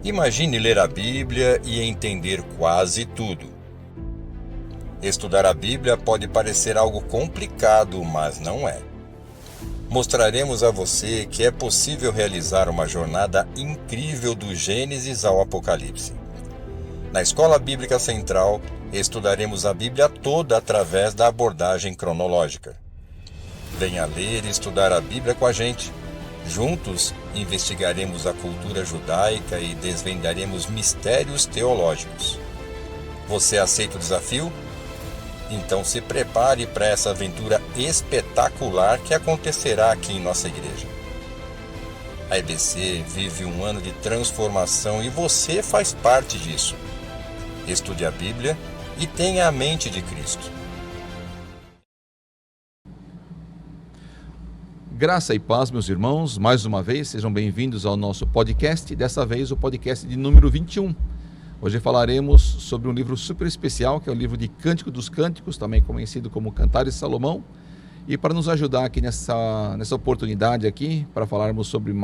Imagine ler a Bíblia e entender quase tudo. Estudar a Bíblia pode parecer algo complicado, mas não é. Mostraremos a você que é possível realizar uma jornada incrível do Gênesis ao Apocalipse. Na Escola Bíblica Central, estudaremos a Bíblia toda através da abordagem cronológica. Venha ler e estudar a Bíblia com a gente. Juntos, investigaremos a cultura judaica e desvendaremos mistérios teológicos. Você aceita o desafio? Então se prepare para essa aventura espetacular que acontecerá aqui em nossa igreja. A EBC vive um ano de transformação e você faz parte disso. Estude a Bíblia e tenha a mente de Cristo. Graça e paz, meus irmãos, mais uma vez, sejam bem-vindos ao nosso podcast, dessa vez o podcast de número 21. Hoje falaremos sobre um livro super especial, que é o livro de Cântico dos Cânticos, também conhecido como Cantares de Salomão. E para nos ajudar aqui nessa oportunidade aqui, para falarmos sobre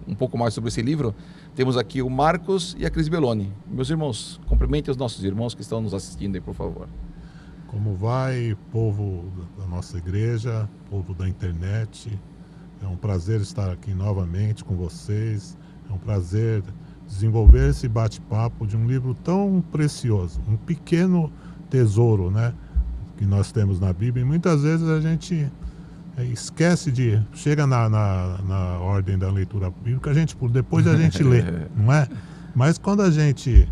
um pouco mais sobre esse livro, temos aqui o Marcos e a Cris Belloni. Meus irmãos, cumprimentem os nossos irmãos que estão nos assistindo aí, por favor. Como vai, povo da nossa igreja, povo da internet? É um prazer estar aqui novamente com vocês. É um prazer desenvolver esse bate-papo de um livro tão precioso, um pequeno tesouro, né, que nós temos na Bíblia. E muitas vezes a gente esquece chega na ordem da leitura bíblica, depois a gente lê, não é? Mas quando a gente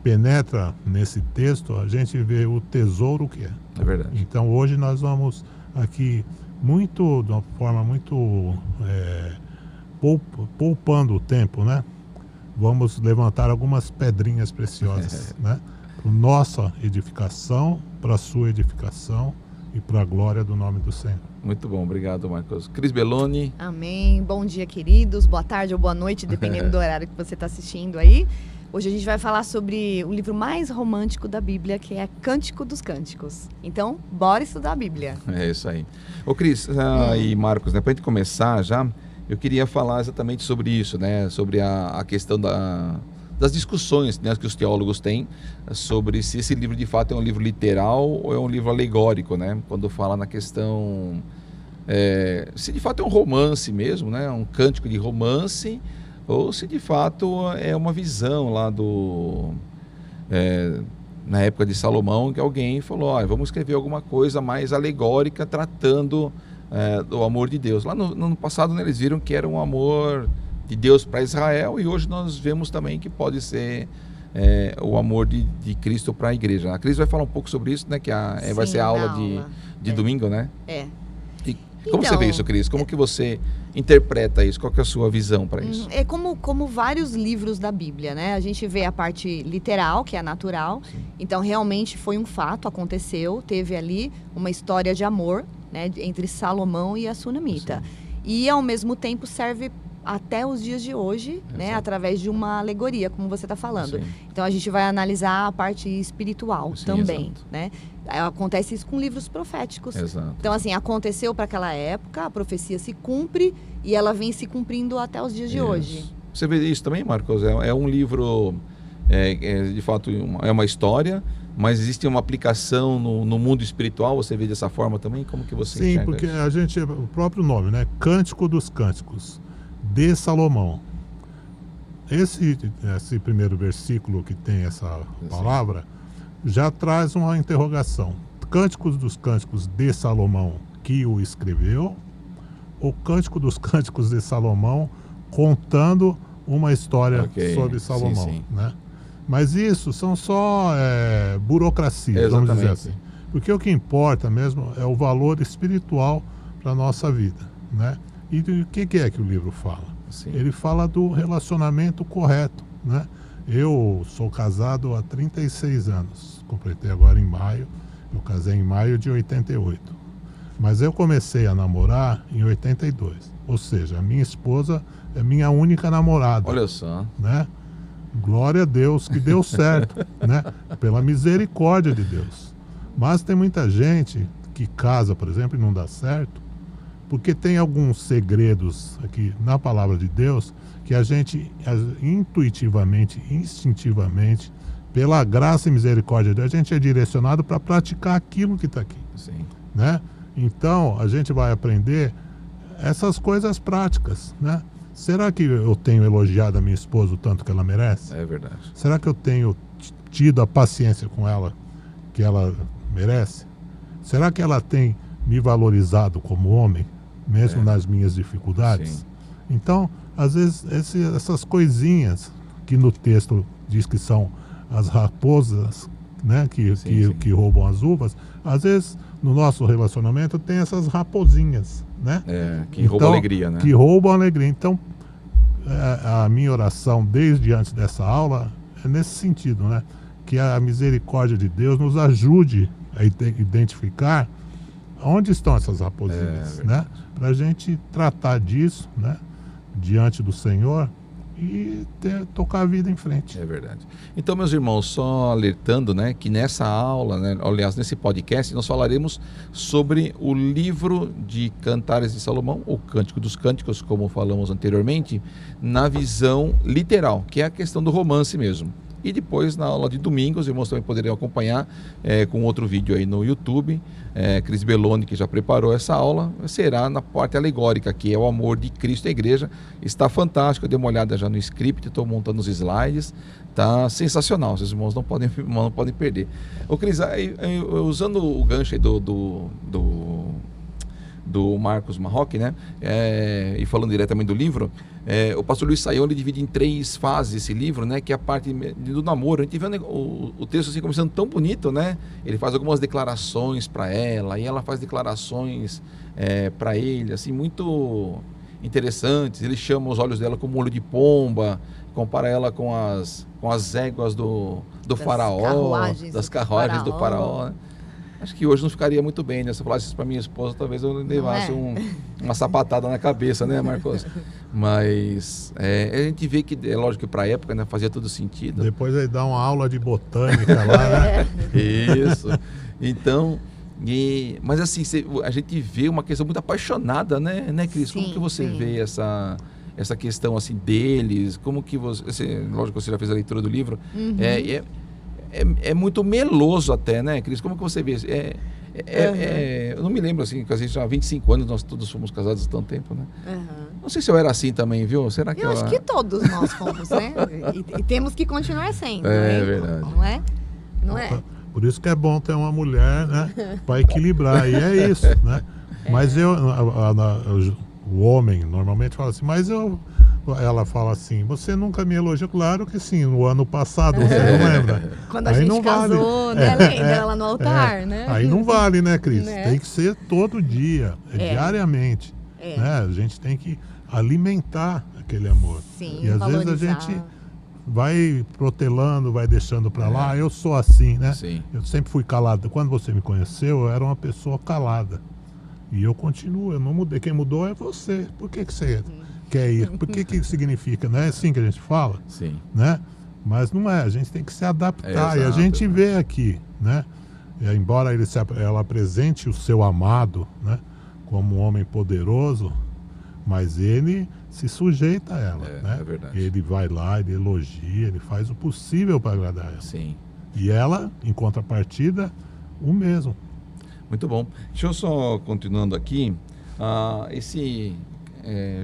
penetra nesse texto, a gente vê o tesouro que é. É verdade. Então hoje nós vamos aqui de uma forma muito poupando o tempo, né? Vamos levantar algumas pedrinhas preciosas, né? Para nossa edificação, para a sua edificação e para a glória do nome do Senhor. Muito bom, obrigado, Marcos. Cris Belloni. Amém. Bom dia, queridos. Boa tarde ou boa noite, dependendo do horário que você está assistindo aí. Hoje a gente vai falar sobre o livro mais romântico da Bíblia, que é Cântico dos Cânticos. Então, bora estudar a Bíblia. É isso aí. Ô Cris e Marcos, né, para a gente começar já, eu queria falar exatamente sobre isso, né, sobre a questão das discussões, né, que os teólogos têm sobre se esse livro de fato é um livro literal ou é um livro alegórico, né, quando fala na questão se de fato é um romance mesmo, né, um cântico de romance, ou se de fato é uma visão lá na época de Salomão, que alguém falou, vamos escrever alguma coisa mais alegórica tratando do amor de Deus. Lá no passado, né, eles viram que era um amor de Deus para Israel, e hoje nós vemos também que pode ser o amor de Cristo para a igreja. A Cris vai falar um pouco sobre isso, né, que vai ser a aula de domingo, né? E como você vê isso, Cris? Como que você interpreta isso? Qual que é a sua visão para isso? É como vários livros da Bíblia, né? A gente vê a parte literal, que é a natural. Sim. Então, realmente foi um fato, aconteceu. Teve ali uma história de amor, né, entre Salomão e a Sunamita. Sim. E, ao mesmo tempo, serve até os dias de hoje, né, através de uma alegoria, como você está falando. Sim. Então, a gente vai analisar a parte espiritual. Sim, também, exato. Né? Acontece isso com livros proféticos. Exato. Então, assim, aconteceu para aquela época, a profecia se cumpre e ela vem se cumprindo até os dias de hoje. Você vê isso também, Marcos? É um livro, de fato, é uma história, mas existe uma aplicação no mundo espiritual, você vê dessa forma também? Como que você enxerga? Sim, porque o próprio nome, né? Cântico dos Cânticos, de Salomão. Esse primeiro versículo que tem essa palavra já traz uma interrogação. Cânticos dos Cânticos de Salomão, que o escreveu, ou Cântico dos Cânticos de Salomão contando uma história sobre Salomão, sim. Né? Mas isso são só burocracias, vamos dizer assim. Porque o que importa mesmo é o valor espiritual para a nossa vida, né? E o que é que o livro fala? Sim. Ele fala do relacionamento correto, né? Eu sou casado há 36 anos, completei agora em maio, eu casei em maio de 88, Mas eu comecei a namorar em 82. Ou seja, a minha esposa é minha única namorada. Olha só. Né? Glória a Deus que deu certo, né? Pela misericórdia de Deus. Mas tem muita gente que casa, por exemplo, e não dá certo, porque tem alguns segredos aqui na palavra de Deus que a gente intuitivamente, instintivamente, pela graça e misericórdia de Deus, a gente é direcionado para praticar aquilo que está aqui. Sim. Né? Então, a gente vai aprender essas coisas práticas, né? Será que eu tenho elogiado a minha esposa o tanto que ela merece? É verdade. Será que eu tenho tido a paciência com ela que ela merece? Será que ela tem me valorizado como homem, mesmo nas minhas dificuldades? Sim. Então, às vezes, essas coisinhas que no texto diz que são as raposas, né, que roubam as uvas, às vezes no nosso relacionamento tem essas raposinhas, né? Que roubam alegria, né? Que roubam alegria. Então, a minha oração desde antes dessa aula é nesse sentido, né? Que a misericórdia de Deus nos ajude a identificar onde estão essas raposinhas, né? Para a gente tratar disso, né? Diante do Senhor e tocar a vida em frente. É verdade. Então, meus irmãos, só alertando, né, que nessa aula, né, aliás, nesse podcast, nós falaremos sobre o livro de Cantares de Salomão, ou Cântico dos Cânticos, como falamos anteriormente, na visão literal, que é a questão do romance mesmo. E depois, na aula de domingo, os irmãos também poderiam acompanhar com outro vídeo aí no YouTube. Cris Belloni, que já preparou essa aula, será na parte alegórica, que é o amor de Cristo à igreja. Está fantástico, eu dei uma olhada já no script, estou montando os slides, está sensacional, os irmãos não podem perder. Ô Cris, usando o gancho aí do Marcos Marroque, né? E falando diretamente do livro, o pastor Luiz Saião, ele divide em 3 fases esse livro, né? Que é a parte do namoro. A gente vê o texto assim começando tão bonito, né? Ele faz algumas declarações para ela, e ela faz declarações para ele, assim, muito interessantes. Ele chama os olhos dela como olho de pomba, compara ela com as éguas do faraó, das carruagens do faraó, né? Acho que hoje não ficaria muito bem, né? Se eu falasse isso para minha esposa, talvez eu levasse uma sapatada na cabeça, né, Marcos? Mas a gente vê que, é lógico que para a época, né, fazia todo sentido. Depois aí dá uma aula de botânica lá, né? Isso. Então, mas assim, a gente vê uma questão muito apaixonada, né, Cris? Sim, como que você vê essa questão assim deles? Como que você... Lógico que você já fez a leitura do livro. Uhum. É muito meloso até, né, Cris? Como que você vê? Eu não me lembro, assim, que a gente já há 25 anos, nós todos fomos casados há tanto tempo, né? Uhum. Não sei se eu era assim também, viu? Será que eu acho que todos nós fomos, né? E temos que continuar sendo, É né? verdade. Não é? Por isso que é bom ter uma mulher, né? Para equilibrar, e é isso, né? Mas o homem normalmente fala assim, ela fala assim, você nunca me elogiou? Claro que sim, no ano passado, você não lembra? Quando a gente casou, né? Lembra lá no altar, né? Aí não vale, né, Cris? Né? Tem que ser todo dia, diariamente. Né? A gente tem que alimentar aquele amor. Sim, e às valorizar. vezes a gente vai protelando, vai deixando para lá. Eu sou assim, né? Sim. Eu sempre fui calado. Quando você me conheceu, eu era uma pessoa calada. E eu continuo, eu não mudei. Quem mudou é você. Por que você quer ir? Por que significa? Não é assim que a gente fala? Sim. Né? Mas não é, a gente tem que se adaptar. E a Exato. gente vê aqui, né? Embora ela apresente o seu amado, né? Como um homem poderoso, mas ele se sujeita a ela, né? É verdade. Ele vai lá, ele elogia, ele faz o possível para agradar ela. Sim. E ela, em contrapartida, o mesmo. Muito bom. Deixa eu só continuando aqui.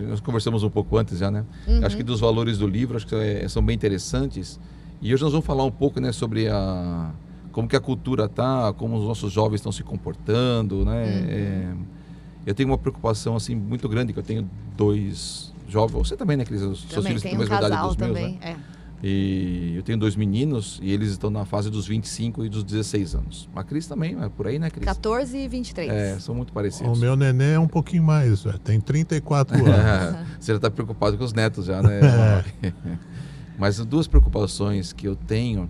Nós conversamos um pouco antes já, né? Uhum. Acho que dos valores do livro, acho que são bem interessantes. E hoje nós vamos falar um pouco, né, sobre como que a cultura está, como os nossos jovens estão se comportando, né? Eu tenho uma preocupação assim muito grande, que eu tenho 2 jovens. Você também, né, Cris? Os seus filhos têm a mesma idade dos meus, também, né? E eu tenho 2 meninos e eles estão na fase dos 25 e dos 16 anos. A Cris também, é por aí, né, Cris? 14 e 23. São muito parecidos. O meu neném é um pouquinho mais, tem 34 anos. Você já está preocupado com os netos já, né? Mas 2 preocupações que eu tenho,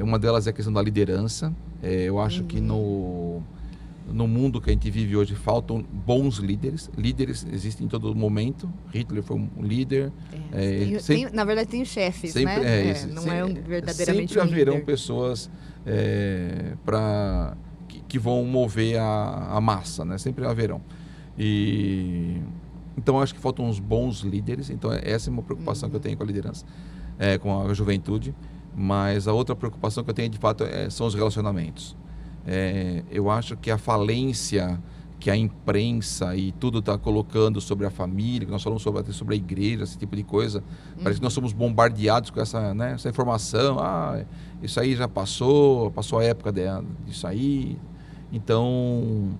uma delas é a questão da liderança. Eu acho que no no mundo que a gente vive hoje faltam bons líderes. Líderes existem em todo momento. Hitler foi um líder. Na verdade tem os chefes, sempre, né? Não é verdadeiramente sempre um haverão líder. pessoas que vão mover a massa, né? Sempre haverão. Então acho que faltam uns bons líderes. Então essa é uma preocupação que eu tenho com a liderança, com a juventude. Mas a outra preocupação que eu tenho de fato são os relacionamentos. Eu acho que a falência que a imprensa e tudo está colocando sobre a família, que nós falamos até sobre a igreja, esse tipo de coisa, parece que nós somos bombardeados com essa informação. Isso aí já passou a época disso aí. Então,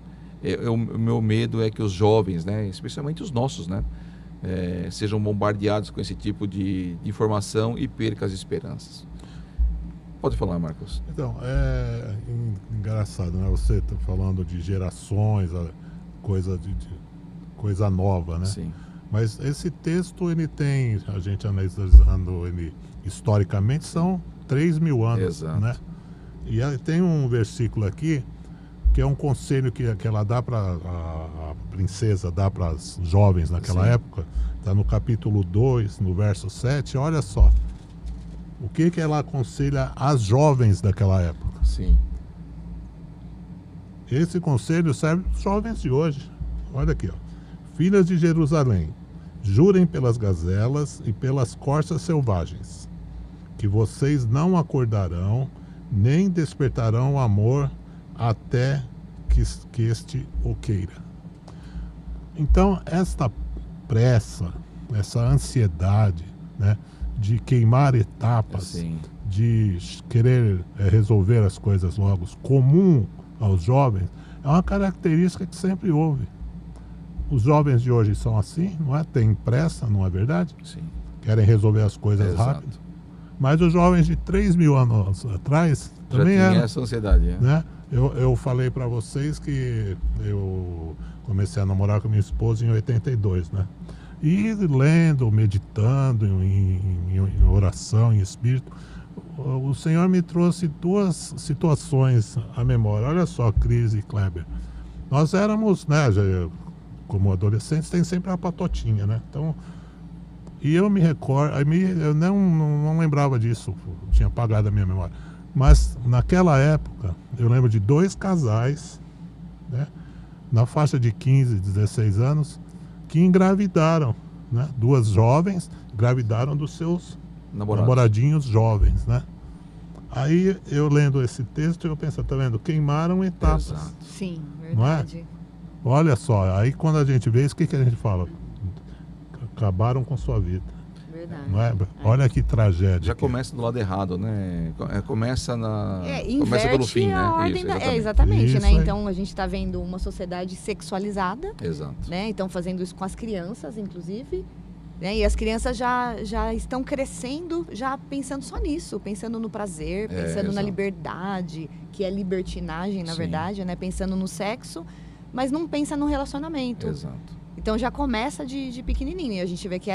o meu medo é que os jovens, né, especialmente os nossos, né, sejam bombardeados com esse tipo de informação e percam as esperanças. Pode falar, Marcos. Então, é engraçado, né? Você está falando de gerações, coisa nova, né? Sim. Mas esse texto, ele tem, a gente analisando ele historicamente, são 3.000 anos, Exato. né? E aí tem um versículo aqui, que é um conselho que ela dá para a princesa, dá para as jovens naquela Sim. época, está no capítulo 2, no verso 7, olha só. O que ela aconselha às jovens daquela época? Sim. Esse conselho serve para os jovens de hoje. Olha aqui, ó. Filhas de Jerusalém, jurem pelas gazelas e pelas corças selvagens, que vocês não acordarão, nem despertarão o amor até que este o queira. Então, esta pressa, essa ansiedade, né, de queimar etapas, Sim. de querer resolver as coisas logo, comum aos jovens, é uma característica que sempre houve. Os jovens de hoje são assim, não é? Tem pressa, não é verdade? Sim. Querem resolver as coisas Exato. rápido. Mas os jovens de 3.000 anos atrás Já também tinha eram, essa ansiedade, né? né? Eu falei para vocês que eu comecei a namorar com minha esposa em 82, né? E lendo, meditando em oração, em espírito, o Senhor me trouxe duas situações à memória. Olha só, Cris e Kleber. Nós éramos, né, como adolescentes, tem sempre a patotinha, né? Então, e eu me recordo, eu não lembrava disso, tinha apagado a minha memória. Mas naquela época, eu lembro de 2 casais, né, na faixa de 15, 16 anos, que engravidaram, né? 2 jovens engravidaram dos seus namoradinhos jovens, né? Aí eu lendo esse texto, eu penso, tá vendo? Queimaram etapas. Exato. Sim, Não é? verdade. Olha só, aí quando a gente vê isso, o que a gente fala? Acabaram com sua vida, Verdade. não é? Olha que tragédia. Já que começa do lado errado, né? Começa começa Inverte pelo fim, né? a ordem Isso, exatamente, Isso né? aí. Então a gente está vendo uma sociedade sexualizada, Exato. né? Então fazendo isso com as crianças, inclusive, né? E as crianças já estão crescendo, já pensando só nisso, pensando no prazer, pensando na exato. liberdade, que é libertinagem, na Sim. verdade, né? Pensando no sexo, mas não pensa no relacionamento. Exato. Então já começa de pequenininho. E a gente vê que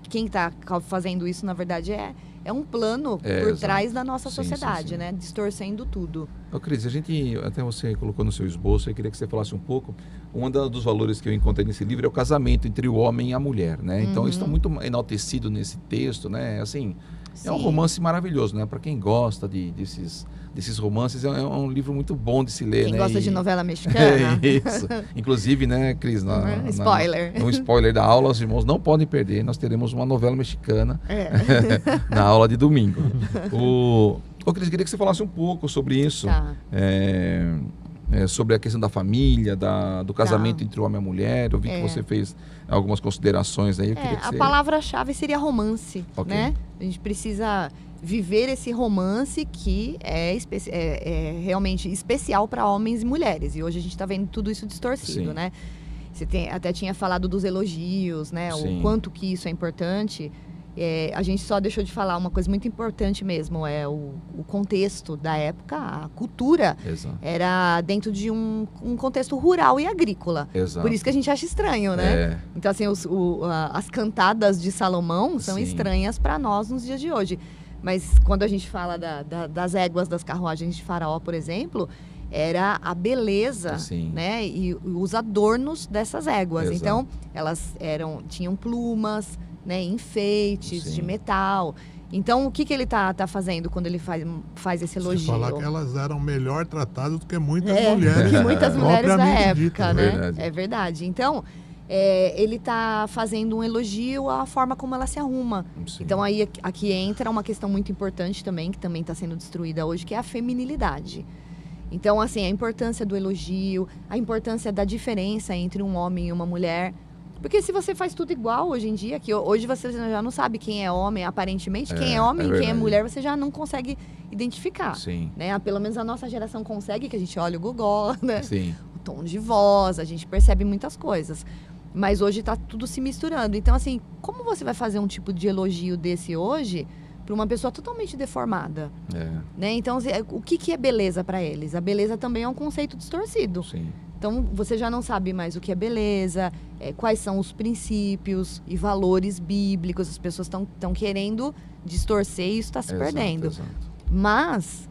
quem está fazendo isso, na verdade, é um plano por exato. trás da nossa Sim, sociedade, sim. né? Distorcendo tudo. Ô, Cris, até você colocou no seu esboço, eu queria que você falasse um pouco. Um dos valores que eu encontrei nesse livro é o casamento entre o homem e a mulher, né? Então, isso está muito enaltecido nesse texto, né? Assim, é um Sim. romance maravilhoso, né? Para quem gosta desses romances, é um livro muito bom de se ler, Quem né? gosta de E- novela mexicana. Isso. Inclusive, né, Cris, Spoiler. no spoiler da aula, os irmãos não podem perder. Nós teremos uma novela mexicana É. na aula de domingo. Ô, Cris, queria que você falasse um pouco sobre isso. Tá. Sobre a questão da família, do casamento Tá. entre o homem e a mulher. Eu vi que você fez algumas considerações aí. Eu queria que A você... palavra-chave seria romance, Ok. né? A gente precisa viver esse romance que é realmente especial para homens e mulheres. E hoje a gente está vendo tudo isso distorcido, Sim. né? Você até tinha falado dos elogios, né? Sim. O quanto que isso é importante. A gente só deixou de falar uma coisa muito importante mesmo, é o contexto da época, a cultura Exato. era dentro de um contexto rural e agrícola. Exato. Por isso que a gente acha estranho, né? Então, assim, as cantadas de Salomão são Sim. estranhas para nós nos dias de hoje. Mas quando a gente fala das éguas das carruagens de Faraó, por exemplo, era a beleza, Sim. né? E os adornos dessas éguas. Exato. Então, elas tinham plumas, né? Enfeites Sim. de metal. Então, o que ele tá fazendo quando ele faz esse elogio? Se falar que elas eram melhor tratadas do que muitas Do mulheres. que muitas mulheres da Propriamente época, dito, né? Verdade. É verdade. Então, ele tá fazendo um elogio à forma como ela se arruma. Sim. Então, aí aqui entra uma questão muito importante também, que também está sendo destruída hoje, que é a feminilidade. Então, assim, a importância do elogio, a importância da diferença entre um homem e uma mulher. Porque se você faz tudo igual hoje em dia, que hoje você já não sabe quem é homem, aparentemente, quem é homem e quem é verdade. mulher, você já não consegue identificar. Sim. Né? Pelo menos a nossa geração consegue, que a gente olha o Google, né? Sim. O tom de voz, a gente percebe muitas coisas. Mas hoje está tudo se misturando. Então, assim, como você vai fazer um tipo de elogio desse hoje para uma pessoa totalmente deformada? Né? Então, o que é beleza para eles? A beleza também é um conceito distorcido. Sim. Então, você já não sabe mais o que é beleza, quais são os princípios e valores bíblicos. As pessoas estão querendo distorcer e isso está se perdendo. Exato. Mas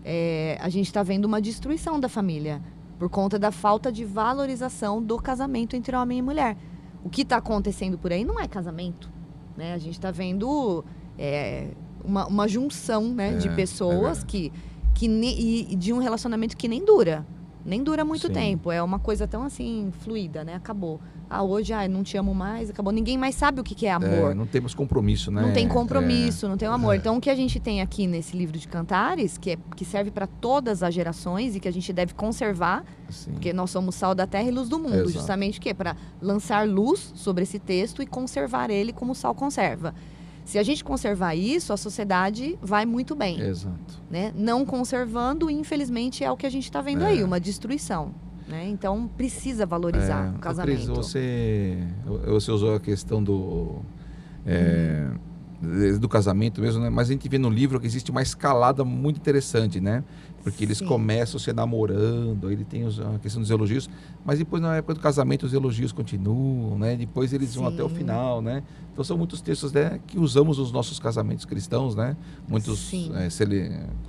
a gente está vendo uma destruição da família por conta da falta de valorização do casamento entre homem e mulher. O que está acontecendo por aí não é casamento, né? A gente está vendo uma junção, né, de pessoas e de um relacionamento que nem dura muito Sim. tempo. É uma coisa tão assim fluida, né? Acabou. Hoje não te amo mais, acabou. Ninguém mais sabe o que é amor. Não temos compromisso, né? Não tem compromisso, não tem o amor. Então, o que a gente tem aqui nesse livro de Cantares, que serve para todas as gerações e que a gente deve conservar, Sim. porque nós somos sal da terra e luz do mundo. Exato. Justamente o quê? Para lançar luz sobre esse texto e conservar ele como o sal conserva. Se a gente conservar isso, a sociedade vai muito bem. Exato. Né? Não conservando, infelizmente, é o que a gente está vendo aí, uma destruição. Né? Então, precisa valorizar o casamento. Cris, você usou a questão do casamento mesmo, né? Mas a gente vê no livro que existe uma escalada muito interessante, né? Porque eles Sim. começam se namorando, ele tem a questão dos elogios, mas depois na época do casamento os elogios continuam, né? Depois eles vão Sim. até o final, né? Então são muitos textos, né, que usamos nos nossos casamentos cristãos, né? Muitos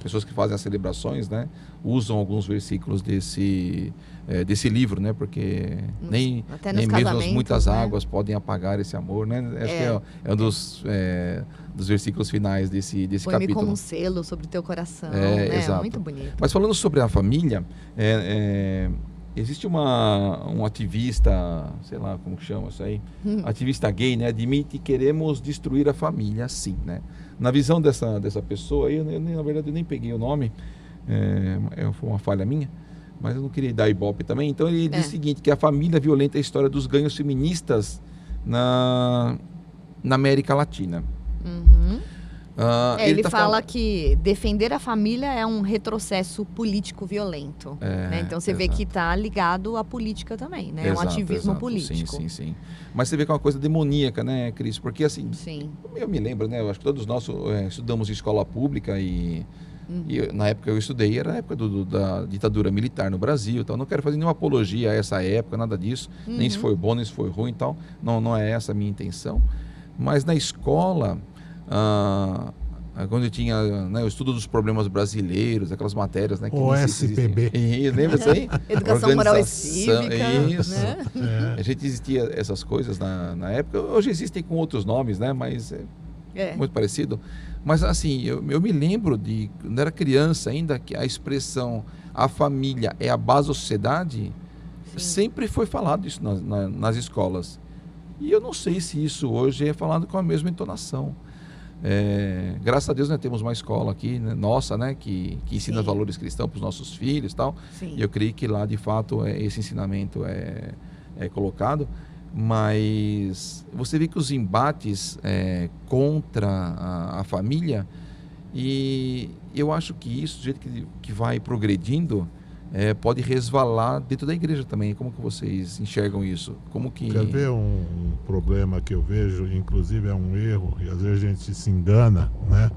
pessoas que fazem as celebrações, né, usam alguns versículos desse livro, né? Porque nem mesmo as muitas águas podem apagar esse amor, né? Acho que é um dos versículos finais desse Põe-me capítulo. como um selo sobre o teu coração, né? Exato. Muito bonito. Mas falando sobre a família, existe um ativista, sei lá como que chama isso aí, ativista gay, né? Admite que queremos destruir a família, sim, né? Na visão dessa pessoa, na verdade eu nem peguei o nome, foi uma falha minha, mas eu não queria dar ibope também. Então ele diz o seguinte, que a família violenta é a história dos ganhos feministas na América Latina. Uhum. Ele tá fala que defender a família é um retrocesso político violento. Né? Então você vê que está ligado à política também, né? É um ativismo político. Sim. Mas você vê que é uma coisa demoníaca, né, Cris? Porque assim, Sim. eu me lembro, né? Eu acho que todos nós estudamos em escola pública e na época eu estudei, era a época da ditadura militar no Brasil. Então, não quero fazer nenhuma apologia a essa época, nada disso. Nem se foi bom, nem se foi ruim e tal. Não é essa a minha intenção. Mas na escola... quando eu tinha o estudo dos problemas brasileiros, aquelas matérias, né? O SPB. Lembra isso aí? Educação moral e cívica. Isso. Né? A gente existia essas coisas na época. Hoje existem com outros nomes, né? Mas muito parecido. Mas assim, eu me lembro de quando era criança ainda, que a expressão a família é a base da sociedade, sempre foi falado isso nas escolas. E eu não sei se isso hoje é falado com a mesma entonação. Graças a Deus, né, temos uma escola aqui, né, nossa, né, que ensina valores cristãos para os nossos filhos e tal. Sim. E eu creio que lá, de fato, esse ensinamento é colocado. Mas você vê que os embates contra a família, e eu acho que isso, do jeito que vai progredindo, pode resvalar dentro da igreja também. Como que vocês enxergam isso? Quer ver um problema que eu vejo, inclusive é um erro, e às vezes a gente se engana, né?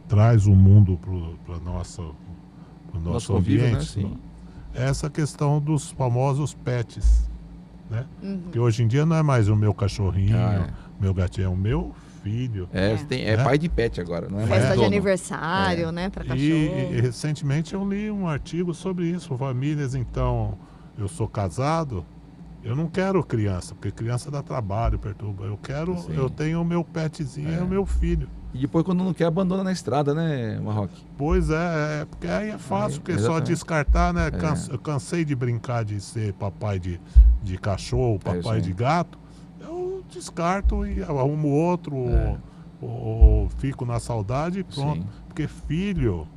Traz o mundo para o nosso convívio, ambiente. Né? Sim. Essa questão dos famosos pets, né? Que hoje em dia não é mais o meu cachorrinho, meu gatinho, é o meu filho. É pai de pet agora, não é mais Festa de dono. aniversário, né, para cachorro. E recentemente eu li um artigo sobre isso. Famílias, então, eu sou casado, eu não quero criança, porque criança dá trabalho, perturba. Eu tenho o meu petzinho e o meu filho. E depois, quando não quer, abandona na estrada, né, Marroque? Pois é, porque aí é fácil, porque só exatamente. descartar, né? Eu cansei de brincar de ser papai de cachorro, papai de gato. Eu descarto e arrumo outro, ou fico na saudade e pronto. Sim. Porque filho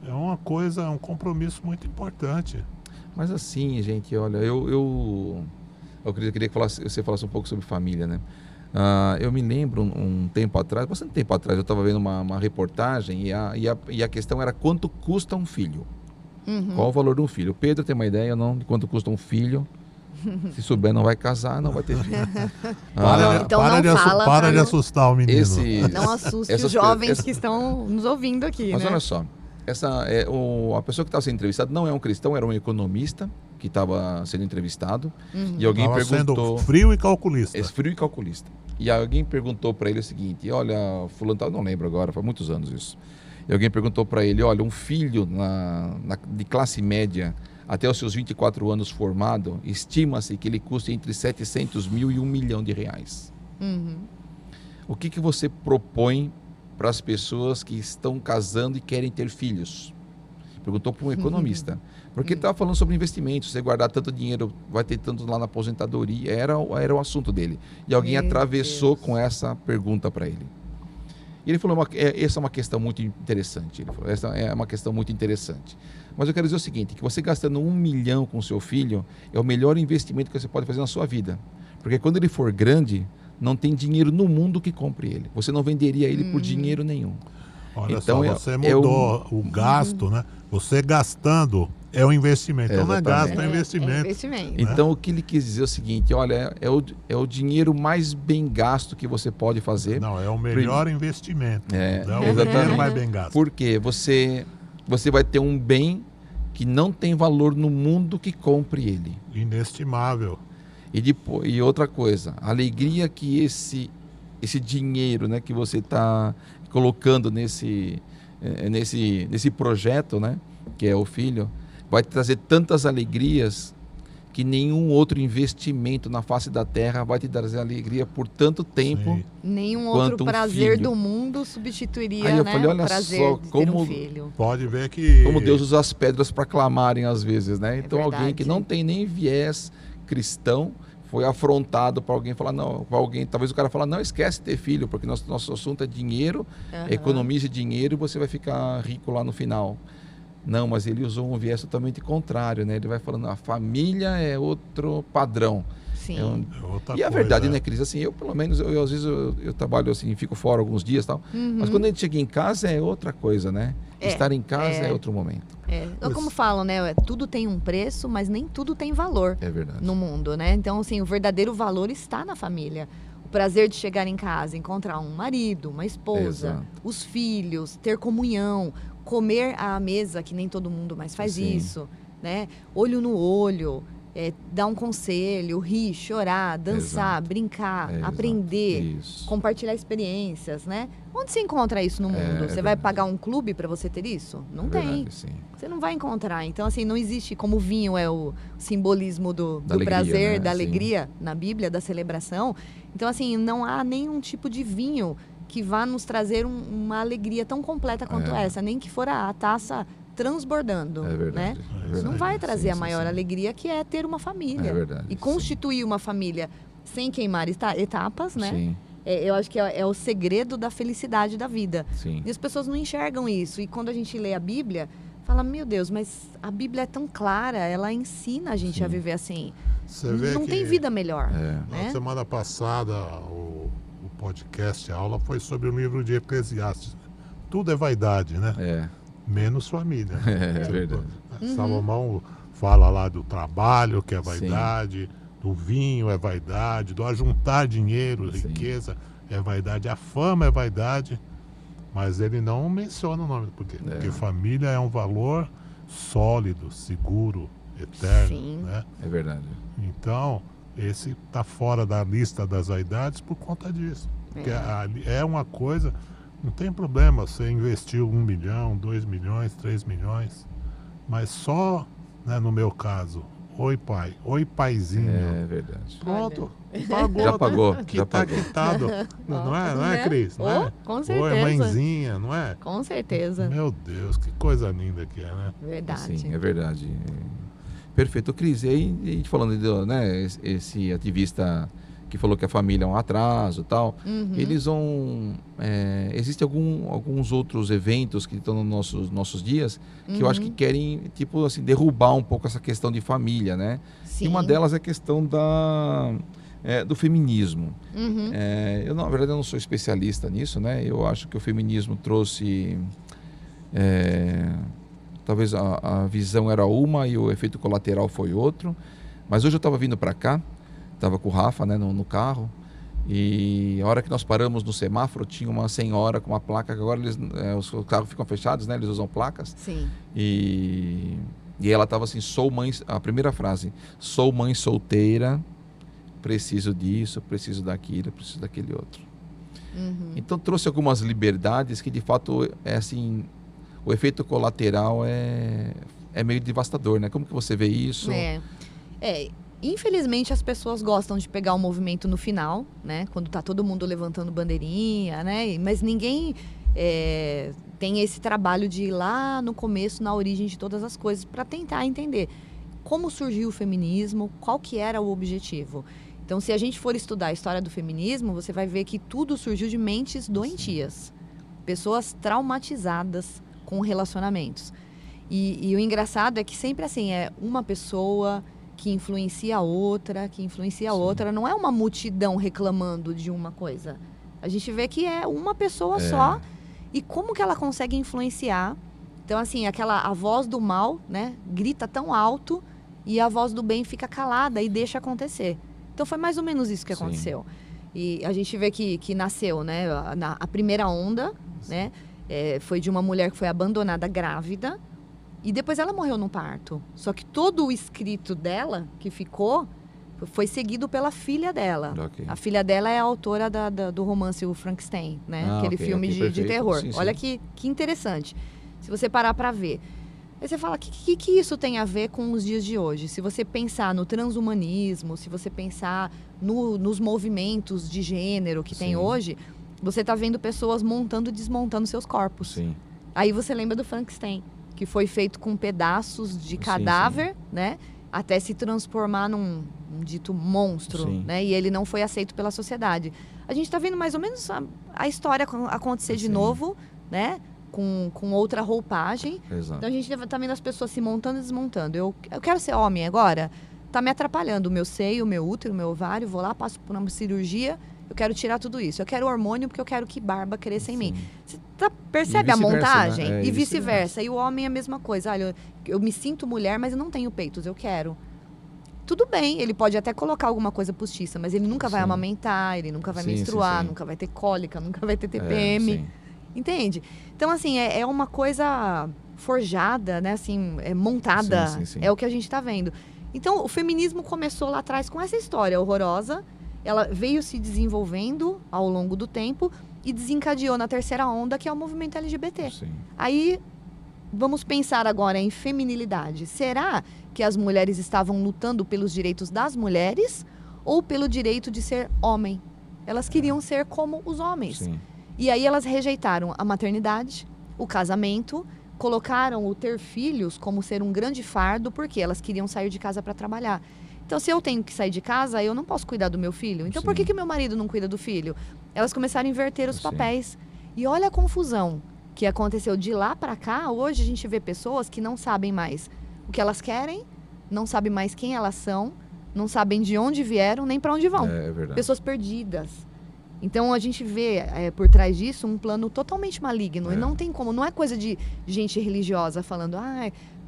é uma coisa, é um compromisso muito importante. Mas assim, gente, olha, eu queria que você falasse um pouco sobre família, né? Eu me lembro um tempo atrás, bastante tempo atrás, eu estava vendo uma reportagem e a questão era quanto custa um filho. Qual o valor de um filho? O Pedro tem uma ideia não de quanto custa um filho? Se souber, não vai casar, não vai ter filho. Então não fala para de não- assustar o menino. Não assuste os essas jovens coisas- que estão nos ouvindo aqui, Mas né? olha só, a pessoa que estava sendo entrevistada não é um cristão, era um economista que estava sendo entrevistado. E alguém Estava perguntou... sendo frio e calculista. É frio e calculista. E alguém perguntou para ele o seguinte: olha, fulano, não lembro agora, faz muitos anos isso. E alguém perguntou para ele: olha, um filho de classe média até os seus 24 anos formado, estima-se que ele custa entre 700 mil e 1 milhão de reais. O que você propõe para as pessoas que estão casando e querem ter filhos? Perguntou para um economista. Porque ele estava falando sobre investimentos. Se você guardar tanto dinheiro, vai ter tanto lá na aposentadoria. Era o assunto dele. E alguém Meu atravessou Deus. com essa pergunta para ele. E ele falou, essa é uma questão muito interessante. Ele falou, essa é uma questão muito interessante. Mas eu quero dizer o seguinte, que você gastando 1 milhão com seu filho, é o melhor investimento que você pode fazer na sua vida. Porque quando ele for grande, não tem dinheiro no mundo que compre ele. Você não venderia ele por dinheiro nenhum. Olha Então, só, você mudou o gasto, né? Você gastando é um investimento. Então não é gasto, é investimento. É investimento. Então, o que ele quis dizer é o seguinte, olha, é o dinheiro mais bem gasto que você pode fazer. Não, é o melhor investimento. É, Não é o exatamente. dinheiro mais bem gasto. Porque você vai ter um bem que não tem valor no mundo que compre ele. Inestimável. E outra coisa, a alegria que esse dinheiro, né, que você está colocando nesse projeto, né, que é o filho, vai te trazer tantas alegrias que nenhum outro investimento na face da terra vai te trazer alegria por tanto tempo. Sim. Nenhum Quanto outro um prazer filho. do mundo substituiria, Aí eu né, falei, olha o prazer só, de ter como- um filho. Pode ver que... Como Deus usa as pedras para clamarem às vezes, né? Então alguém verdade. que não tem nem viés cristão foi afrontado para alguém falar, não, para alguém, talvez o cara fala, não, esquece de ter filho, porque nosso assunto é dinheiro, economize dinheiro e você vai ficar rico lá no final. Não, mas ele usou um viés totalmente contrário, né? Ele vai falando, a família é outro padrão. Sim. É Outra E a coisa, verdade, né, Cris? Assim, eu pelo menos, às vezes eu trabalho assim, fico fora alguns dias e tal, mas quando a gente chega em casa é outra coisa, né? Estar em casa é outro momento. Como falam, né? Tudo tem um preço, mas nem tudo tem valor É verdade. no mundo, né? Então, assim, o verdadeiro valor está na família. O prazer de chegar em casa, encontrar um marido, uma esposa, Exato. os filhos, ter comunhão, comer à mesa, que nem todo mundo mais faz Sim. isso, né? Olho no olho, dar um conselho, rir, chorar, dançar, Exato. brincar, Exato. aprender, Isso. compartilhar experiências, né? Onde se encontra isso no mundo? Você vai verdade. pagar um clube para você ter isso? Não É tem. verdade, sim. Você não vai encontrar. Então, assim, não existe como o vinho é o simbolismo do alegria, prazer, né? da Sim. alegria na Bíblia, da celebração. Então, assim, não há nenhum tipo de vinho que vá nos trazer uma alegria tão completa quanto essa, nem que for a taça transbordando, É verdade. né? É verdade. Não vai trazer Sim, a sim, maior sim. alegria, que é ter uma família. É verdade, E sim. constituir uma família sem queimar etapas, né? Sim, Eu acho que é o segredo da felicidade da vida. sim. E as pessoas não enxergam isso. E quando a gente lê a Bíblia, fala, meu Deus, mas a Bíblia é tão clara, ela ensina a gente Sim. a viver assim. Você vê Não que tem vida melhor. Na Né? semana passada, o podcast, a aula foi sobre o livro de Eclesiastes. Tudo é vaidade, né? É, Menos família. é verdade. Salomão fala lá do trabalho, que é vaidade, do vinho é vaidade, do ajuntar dinheiro, Sim. riqueza é vaidade, a fama é vaidade, mas ele não menciona o nome, porque família é um valor sólido, seguro, eterno, Sim. né? É verdade. Então, esse está fora da lista das vaidades por conta disso. Porque é uma coisa, não tem problema você investir 1 milhão, 2 milhões, 3 milhões, mas só, né, no meu caso, oi pai, oi paizinho. É verdade. Pronto, pagou. Já pagou, Que já tá pagou. quitado. Não é, Cris? Não é? Com certeza. Oi, mãezinha, não é? Com certeza. Meu Deus, que coisa linda que é, né? Verdade. Sim, é verdade. Perfeito. Cris, e aí, a gente falando de, né, esse ativista que falou que a família é um atraso e tal, eles vão... existem alguns outros eventos que estão nos nossos dias que eu acho que querem, tipo assim, derrubar um pouco essa questão de família, né? Sim. E uma delas é a questão do feminismo. Eu, na verdade, eu não sou especialista nisso, né? Eu acho que o feminismo trouxe... talvez a visão era uma e o efeito colateral foi outro. Mas hoje eu estava vindo para cá, estava com o Rafa, né, no carro, e a hora que nós paramos no semáforo tinha uma senhora com uma placa, que agora os carros ficam fechados, né, eles usam placas. Sim. E ela estava assim, sou mãe, a primeira frase, sou mãe solteira, preciso disso, preciso daquilo, preciso daquele outro. Então trouxe algumas liberdades que de fato é assim, o efeito colateral é meio devastador, né? Como que você vê isso? Infelizmente as pessoas gostam de pegar o movimento no final, né? Quando tá todo mundo levantando bandeirinha, né? Mas ninguém tem esse trabalho de ir lá no começo, na origem de todas as coisas, para tentar entender como surgiu o feminismo, qual que era o objetivo. Então, se a gente for estudar a história do feminismo, você vai ver que tudo surgiu de mentes doentias. Pessoas traumatizadas com relacionamentos. E o engraçado é que sempre assim, é uma pessoa que influencia a outra, não é uma multidão reclamando de uma coisa. A gente vê que é uma pessoa só, e como que ela consegue influenciar. Então, assim, a voz do mal, né, grita tão alto, e a voz do bem fica calada e deixa acontecer. Então, foi mais ou menos isso que aconteceu. E a gente vê que nasceu, né, a primeira onda, né, foi de uma mulher que foi abandonada grávida, e depois ela morreu no parto. Só que todo o escrito dela, que ficou, foi seguido pela filha dela. Okay. A filha dela é a autora do romance O Frankenstein, né? Aquele filme de terror. Sim, Olha sim. que interessante. Se você parar para ver. Aí você fala, o que isso tem a ver com os dias de hoje? Se você pensar no transhumanismo, se você pensar nos movimentos de gênero que tem hoje, você está vendo pessoas montando e desmontando seus corpos. Sim. Aí você lembra do Frankenstein, que foi feito com pedaços de cadáver, né? Até se transformar num dito monstro, né? E ele não foi aceito pela sociedade. A gente está vendo mais ou menos a história acontecer de novo, né? Com outra roupagem. Exato. Então a gente está vendo as pessoas se montando e desmontando. Eu quero ser homem agora, tá me atrapalhando o meu seio, o meu útero, o meu ovário, vou lá, passo por uma cirurgia, eu quero tirar tudo isso. Eu quero hormônio porque eu quero que barba cresça em mim. Você percebe a montagem? Né? E vice-versa. E o homem é a mesma coisa. Olha, eu me sinto mulher, mas eu não tenho peitos, eu quero. Tudo bem, ele pode até colocar alguma coisa postiça, mas ele nunca vai amamentar, ele nunca vai menstruar, nunca vai ter cólica, nunca vai ter TPM. Entende? Então, assim, é uma coisa forjada, né? Assim, montada. É o que a gente está vendo. Então, o feminismo começou lá atrás com essa história horrorosa. Ela veio se desenvolvendo ao longo do tempo e desencadeou na terceira onda, que é o movimento LGBT. Sim. Aí, vamos pensar agora em feminilidade. Será que as mulheres estavam lutando pelos direitos das mulheres ou pelo direito de ser homem? Elas queriam ser como os homens. Sim. E aí elas rejeitaram a maternidade, o casamento, colocaram o ter filhos como ser um grande fardo, porque elas queriam sair de casa para trabalhar. Então, se eu tenho que sair de casa, eu não posso cuidar do meu filho. Então, por que meu marido não cuida do filho? Elas começaram a inverter os papéis. E olha a confusão que aconteceu de lá para cá. Hoje a gente vê pessoas que não sabem mais o que elas querem, não sabem mais quem elas são, não sabem de onde vieram, nem para onde vão. É verdade. Pessoas perdidas. Então, a gente vê por trás disso um plano totalmente maligno. E não tem como, não é coisa de gente religiosa falando,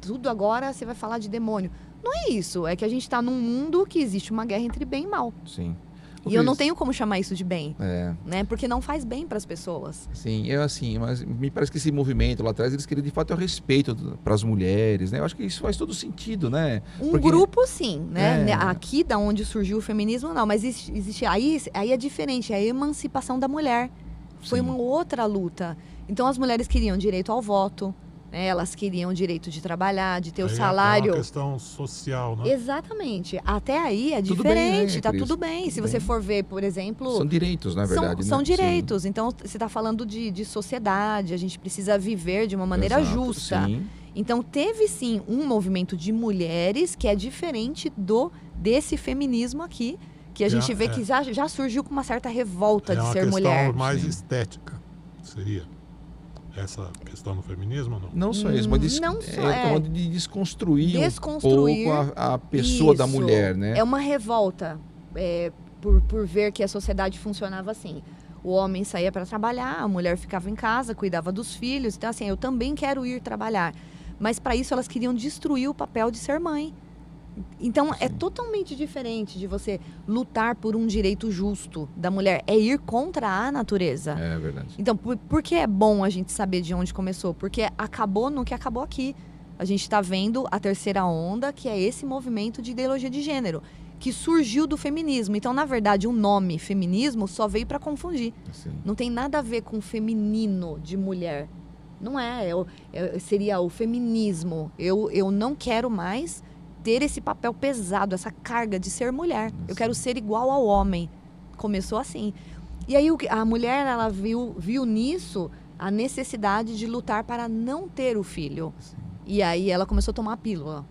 tudo agora você vai falar de demônio. Não é isso, é que a gente está num mundo que existe uma guerra entre bem e mal. Sim. E eu não tenho como chamar isso de bem, É, né? Porque não faz bem para as pessoas. sim, mas me parece que esse movimento lá atrás, eles queriam de fato o respeito para as mulheres, né? Eu acho que isso faz todo sentido, né? Um Porque- grupo, sim, né? É. Aqui, da onde surgiu o feminismo, não. Mas existe aí é diferente, é a emancipação da mulher. Foi Sim. uma outra luta. Então, as mulheres queriam direito ao voto, né? Elas queriam direito de trabalhar, de ter o Aí salário. É uma questão social, né? Exatamente. Até aí é Tudo bem, diferente, né, tá Cris? tudo bem. Se Tudo você bem. for ver, por exemplo... São direitos, na verdade, São né? direitos. Então, você está falando de sociedade, a gente precisa viver de uma Sim, maneira exato, justa. Sim, Então, teve sim um movimento de mulheres que é diferente desse feminismo aqui, que a gente vê que já surgiu com uma certa revolta É de uma ser questão mulher. mais Sim. estética, seria essa questão do feminismo, não? não só isso, mas Não só, falando de desconstruir, Desconstruir um pouco a pessoa da Isso. mulher, né? É uma revolta por ver que a sociedade funcionava assim. O homem saía para trabalhar, a mulher ficava em casa, cuidava dos filhos. Então, assim, eu também quero ir trabalhar. Mas, para isso, elas queriam destruir o papel de ser mãe. Então, é Sim. totalmente diferente de você lutar por um direito justo da mulher. É ir contra a natureza. É verdade. Então, por que é bom a gente saber de onde começou? Porque acabou no que acabou aqui. A gente está vendo a terceira onda, que é esse movimento de ideologia de gênero, que surgiu do feminismo. Então, na verdade, o nome feminismo só veio para confundir. Sim. Não tem nada a ver com feminino de mulher. Não é. Seria o feminismo. Eu não quero mais ter esse papel pesado, essa carga de ser mulher. Eu quero ser igual ao homem. Começou assim. E aí a mulher, ela viu nisso a necessidade de lutar para não ter o filho. Sim. E aí ela começou a tomar a pílula.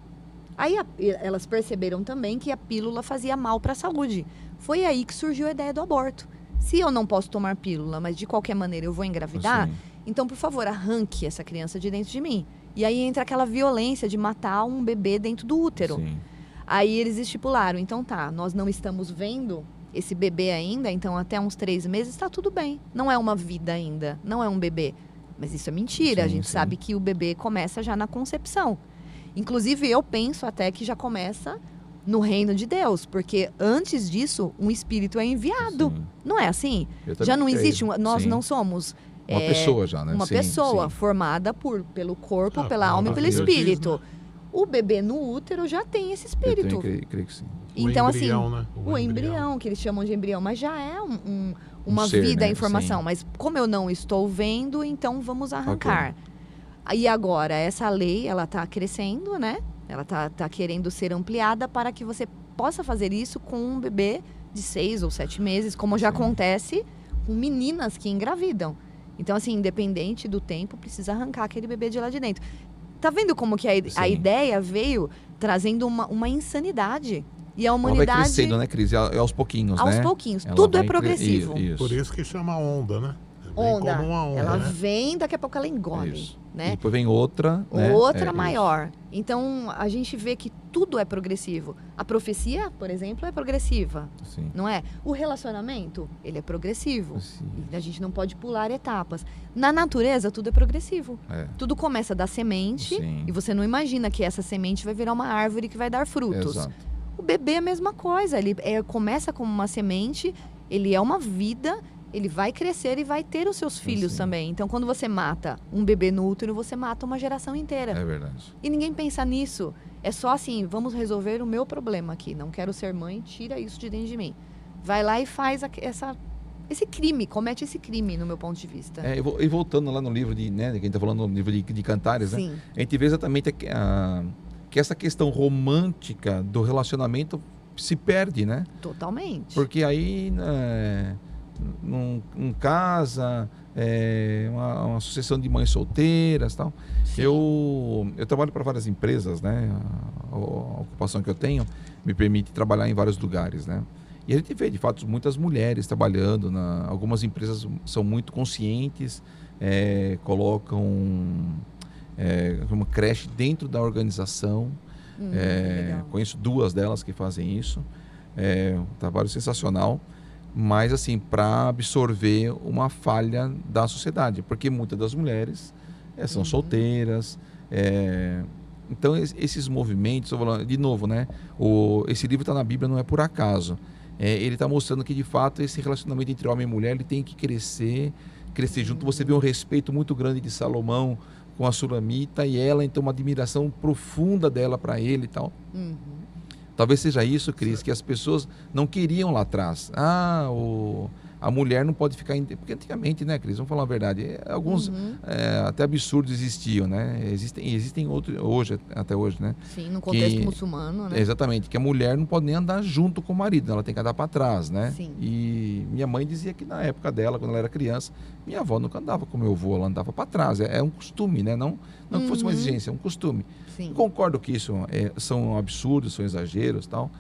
Aí elas perceberam também que a pílula fazia mal para a saúde. Foi aí que surgiu a ideia do aborto. Se eu não posso tomar pílula, mas de qualquer maneira eu vou engravidar, Sim. então, por favor, arranque essa criança de dentro de mim. E aí entra aquela violência de matar um bebê dentro do útero. Sim. Aí eles estipularam, então tá, nós não estamos vendo esse bebê ainda, então até uns 3 meses está tudo bem. Não é uma vida ainda, não é um bebê. Mas isso é mentira, a Sim, gente sim. sabe que o bebê começa já na concepção. Inclusive, eu penso até que já começa no reino de Deus, porque antes disso, um espírito é enviado. Sim. Não é assim? Eu Já também não creio. existe, nós Sim. não somos... Uma pessoa já, né? Uma Sim, pessoa sim. formada pelo corpo, Ah, pela a alma e pelo Bíblia espírito. diz, né? O bebê no útero já tem esse Eu espírito. também creio que sim. Então, O embrião, assim, né? o embrião, que eles chamam de embrião, mas já é uma ser, vida né? a informação. Sim. Mas como eu não estou vendo, então vamos arrancar. E agora, essa lei, ela está crescendo, né? Ela tá querendo ser ampliada para que você possa fazer isso com um bebê de 6 ou 7 meses, como já Sim. acontece com meninas que engravidam. Então, assim, independente do tempo, precisa arrancar aquele bebê de lá de dentro. Tá vendo como que a Sim. ideia veio trazendo uma insanidade? E a Ela vai humanidade, crescendo, né, Cris? E aos pouquinhos, aos né? pouquinhos, Ela tudo é vai progressivo. Isso. Por isso que chama onda, né? Vem Onda. como uma onda, Ela né? vem, daqui a pouco ela engole, Isso. E né? depois vem outra, né? Outra isso. maior. Então, a gente vê que tudo é progressivo. A profecia, por exemplo, é progressiva, Sim. não é? O relacionamento, ele é progressivo. Sim. E a gente não pode pular etapas. Na natureza, tudo é progressivo. É. Tudo começa da semente Sim. e você não imagina que essa semente vai virar uma árvore que vai dar frutos. Exato. O bebê é a mesma coisa. Ele começa como uma semente, ele é uma vida, ele vai crescer e vai ter os seus filhos Sim. também. Então, quando você mata um bebê no útero, você mata uma geração inteira. É verdade. E ninguém pensa nisso. É só assim, vamos resolver o meu problema aqui. Não quero ser mãe, tira isso de dentro de mim. Vai lá e faz esse crime, comete esse crime, no meu ponto de vista. E voltando lá no livro de, né, que a gente está falando no livro de Cantares, né? Sim, A gente vê exatamente que essa questão romântica do relacionamento se perde, né? totalmente. Porque aí não casa, uma sucessão de mães solteiras e tal. Sim. Eu trabalho para várias empresas, né? A ocupação que eu tenho me permite trabalhar em vários lugares, né? E a gente vê, de fato, muitas mulheres trabalhando. Algumas empresas são muito conscientes, colocam uma creche dentro da organização. Legal. Conheço 2 delas que fazem isso. Um trabalho sensacional, mas assim, para absorver uma falha da sociedade, porque muitas das mulheres são solteiras. Então, esses movimentos, eu vou falar, de novo, né? Esse livro está na Bíblia, não é por acaso. ele está mostrando que de fato esse relacionamento entre homem e mulher ele tem que crescer junto. Você vê um respeito muito grande de Salomão com a Sulamita e ela então uma admiração profunda dela para ele e tal. Talvez seja isso, Cris, que as pessoas não queriam lá atrás. A mulher não pode ficar... Porque antigamente, né, Cris? Vamos falar a verdade. Alguns até absurdos existiam, né? Existem outros, até hoje, né? Sim, no contexto muçulmano, né? Exatamente, que a mulher não pode nem andar junto com o marido, ela tem que andar para trás, né? Sim. E minha mãe dizia que na época dela, quando ela era criança, minha avó nunca andava com meu avô, ela andava para trás. É um costume, né? Não que fosse uma exigência, é um costume. Sim. Concordo que isso são absurdos, são exageros e tal,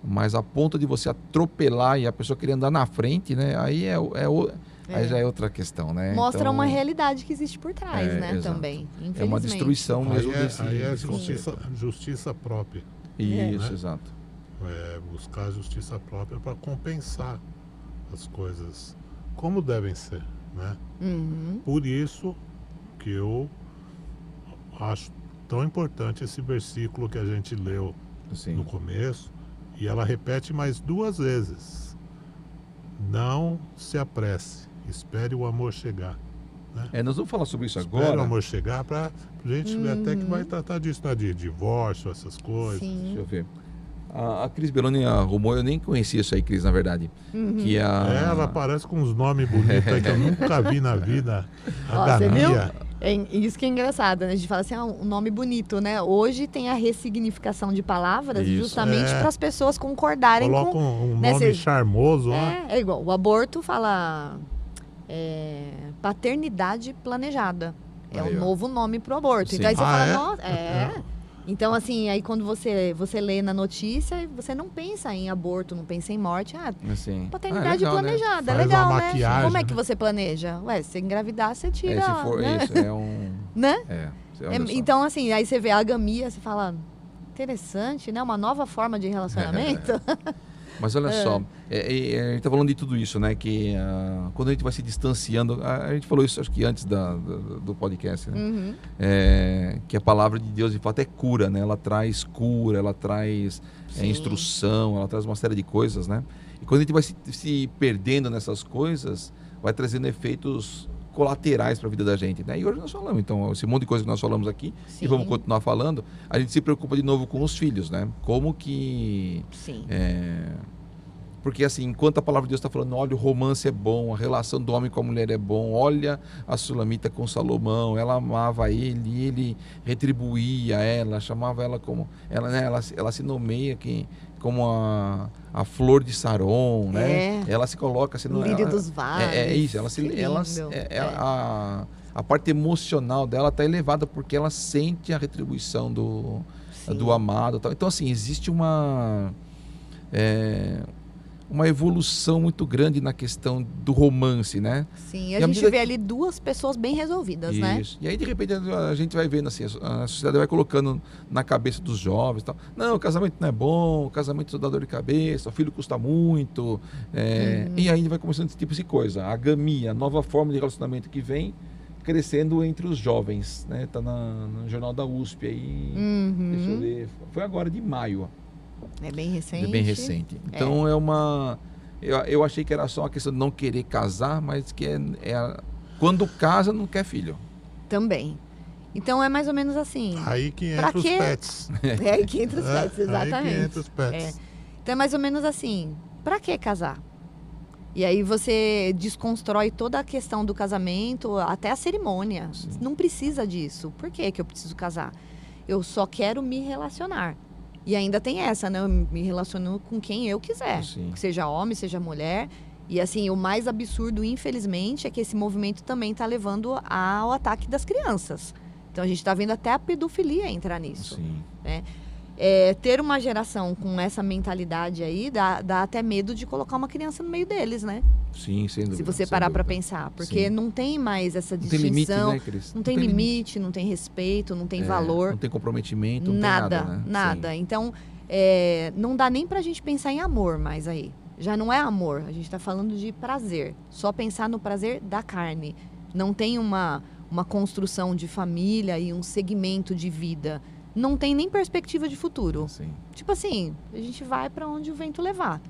mas a ponto de você atropelar e a pessoa querer andar na frente, né? Aí aí já é outra questão, né? Mostra então, uma realidade que existe por trás, né? Exato. Também, infelizmente. É uma destruição mesmo Aí é desse justiça própria. Isso, né? exato. Buscar justiça própria para compensar as coisas como devem ser, né? Por isso que eu acho tão importante esse versículo que a gente leu Sim. no começo, e ela repete mais 2 vezes. Não se apresse, espere o amor chegar. Né? Nós vamos falar sobre isso Espere agora. o amor chegar para a gente ver até que vai tratar disso, né? De divórcio, essas coisas. Sim. Deixa eu ver. A Cris Belloni arrumou, eu nem conhecia isso aí, Cris, na verdade. Que Ela aparece com uns nomes bonitos aí que eu nunca vi na vida. Ó, você viu? Agamia. Isso que é engraçado, né? A gente fala assim, um nome bonito, né? Hoje tem a ressignificação de palavras Isso. justamente para as pessoas concordarem Coloca com... um né, nome charmoso, né? É igual, o aborto fala paternidade planejada. É Aí, um ó. novo nome pro aborto. Sim. Então aí você Ah, fala, é? nossa, Então, assim, aí quando você lê na notícia, você não pensa em aborto, não pensa em morte. Assim. Paternidade legal, né? planejada, é Faz legal, uma né? maquiagem, Como é que né? você planeja? Ué, se você engravidar, você tira, Se for né? isso, é um... Né? Olha só. Então, assim, aí você vê a agamia, você fala, interessante, né? Uma nova forma de relacionamento. Mas olha só, a gente tá falando de tudo isso, né? Que quando a gente vai se distanciando, a gente falou isso acho que antes do podcast, né? Que a palavra de Deus de fato é cura, né? Ela traz cura, ela traz instrução, ela traz uma série de coisas, né? E quando a gente vai se perdendo nessas coisas, vai trazendo efeitos colaterais para a vida da gente, né? E hoje nós falamos, então, esse monte de coisa que nós falamos aqui, Sim. e vamos continuar falando, a gente se preocupa de novo com os filhos, né? Como que... Sim. Porque assim, enquanto a palavra de Deus está falando, olha, o romance é bom, a relação do homem com a mulher é bom, olha a Sulamita com Salomão, ela amava ele, ele retribuía ela, chamava ela como... Ela se nomeia como a flor de Saron, né? Ela se coloca... Lírio dos vales. Isso, a parte emocional dela está elevada porque ela sente a retribuição do amado. Tal. Então, assim, existe uma evolução muito grande na questão do romance, né? Sim, E a à gente medida vê ali 2 pessoas bem resolvidas, né? Isso. E aí, de repente, a gente vai vendo assim, a sociedade vai colocando na cabeça dos jovens e tal. Não, o casamento não é bom, o casamento dá dor de cabeça, o filho custa muito. E aí vai começando esse tipo de coisa. A agamia, a nova forma de relacionamento que vem crescendo entre os jovens, né? Tá no jornal da USP aí, deixa eu ver, foi agora de maio. É bem recente. É bem recente. Então eu achei que era só uma questão de não querer casar, mas que quando casa não quer filho. Também. Então é mais ou menos assim. Aí que Pra entra os quê? pets. É aí que entra os pets, exatamente. Aí que entra os pets. Então é mais ou menos assim. Pra que casar? E aí você desconstrói toda a questão do casamento, até a cerimônia. Sim. Não precisa disso. Por que eu preciso casar? Eu só quero me relacionar. E ainda tem essa, né? Eu me relaciono com quem eu quiser. Sim. Seja homem, seja mulher. E assim, o mais absurdo, infelizmente, é que esse movimento também está levando ao ataque das crianças. Então a gente está vendo até a pedofilia entrar nisso. Sim. Né? Ter uma geração com essa mentalidade aí dá até medo de colocar uma criança no meio deles, né? Sim, sem dúvida. Se você sem parar para dúvida. pensar. Porque Sim. não tem mais essa Não tem limite, distinção. né, Cris? Não tem limite, não tem respeito, não tem valor. Não tem comprometimento, não Nada, tem nada, né? nada. Sim. Então, não dá nem pra gente pensar em amor mais aí. Já não é amor, a gente tá falando de prazer. Só pensar no prazer da carne. Não tem uma construção de família e um segmento de vida. Não tem nem perspectiva de futuro. Sim. Tipo assim, a gente vai pra onde o vento levar.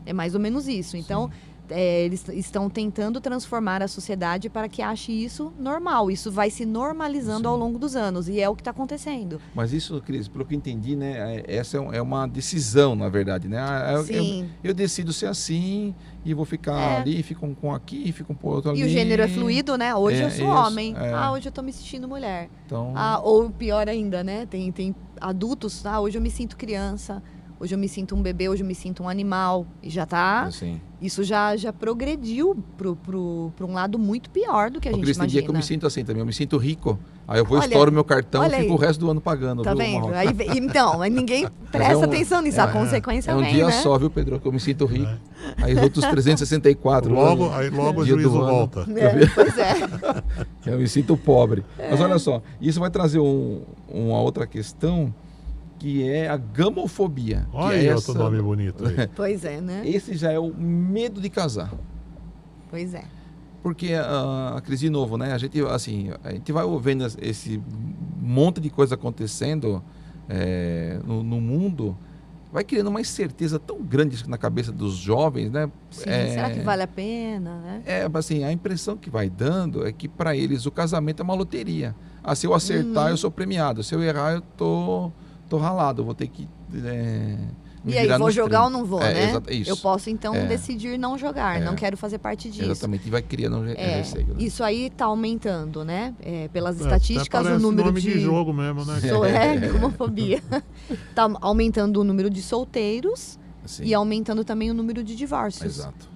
É mais ou menos isso. Então, eles estão tentando transformar a sociedade para que ache isso normal. Isso vai se normalizando ao longo dos anos. E é o que está acontecendo. Mas isso, Cris, pelo que eu entendi, né? Essa é uma decisão, na verdade, né? Sim. Eu decido ser assim e vou ficar ali, ficam com aqui, ficam com outro ali. E o gênero é fluido, né? Hoje eu sou homem. É. Hoje eu tô me sentindo mulher. Então... ou pior ainda, né? Tem adultos, hoje eu me sinto criança. Hoje eu me sinto um bebê, hoje eu me sinto um animal. E já tá... Assim. Isso já progrediu para um lado muito pior do que a gente Cris, imagina. tem dia que eu me sinto assim também. Eu me sinto rico. Aí eu vou, Olha, estouro meu cartão e olha fico aí. o resto do ano pagando. Tá viu, vendo? Marrocos? Então, mas ninguém presta atenção nisso. A consequência É um vem, dia né? só, viu, Pedro? Que eu me sinto rico. Aí os outros 364. Logo o dia juízo do ano. volta. Pois é. Eu me sinto pobre. Mas olha só, isso vai trazer uma outra questão, que é a gamofobia. Olha que é outro nome bonito aí. Pois é, né? Esse já é o medo de casar. Pois é. Porque, Cris, de novo, né? A gente vai vendo esse monte de coisa acontecendo no mundo, vai criando uma incerteza tão grande na cabeça dos jovens, né? Sim, será que vale a pena, né? Assim, a impressão que vai dando é que para eles o casamento é uma loteria. Se eu acertar, eu sou premiado. Se eu errar, eu tô ralado. Eu vou ter que me E aí, virar vou nos jogar 30. ou não vou, né? Isso. Eu posso, então, decidir não jogar. Não quero fazer parte disso. Exatamente. E vai criando receio. Né? Isso aí está aumentando, né? Pelas Até estatísticas, o parece número nome de jogo mesmo, né? Homofobia. Está aumentando o número de solteiros e aumentando também o número de divórcios. Exato.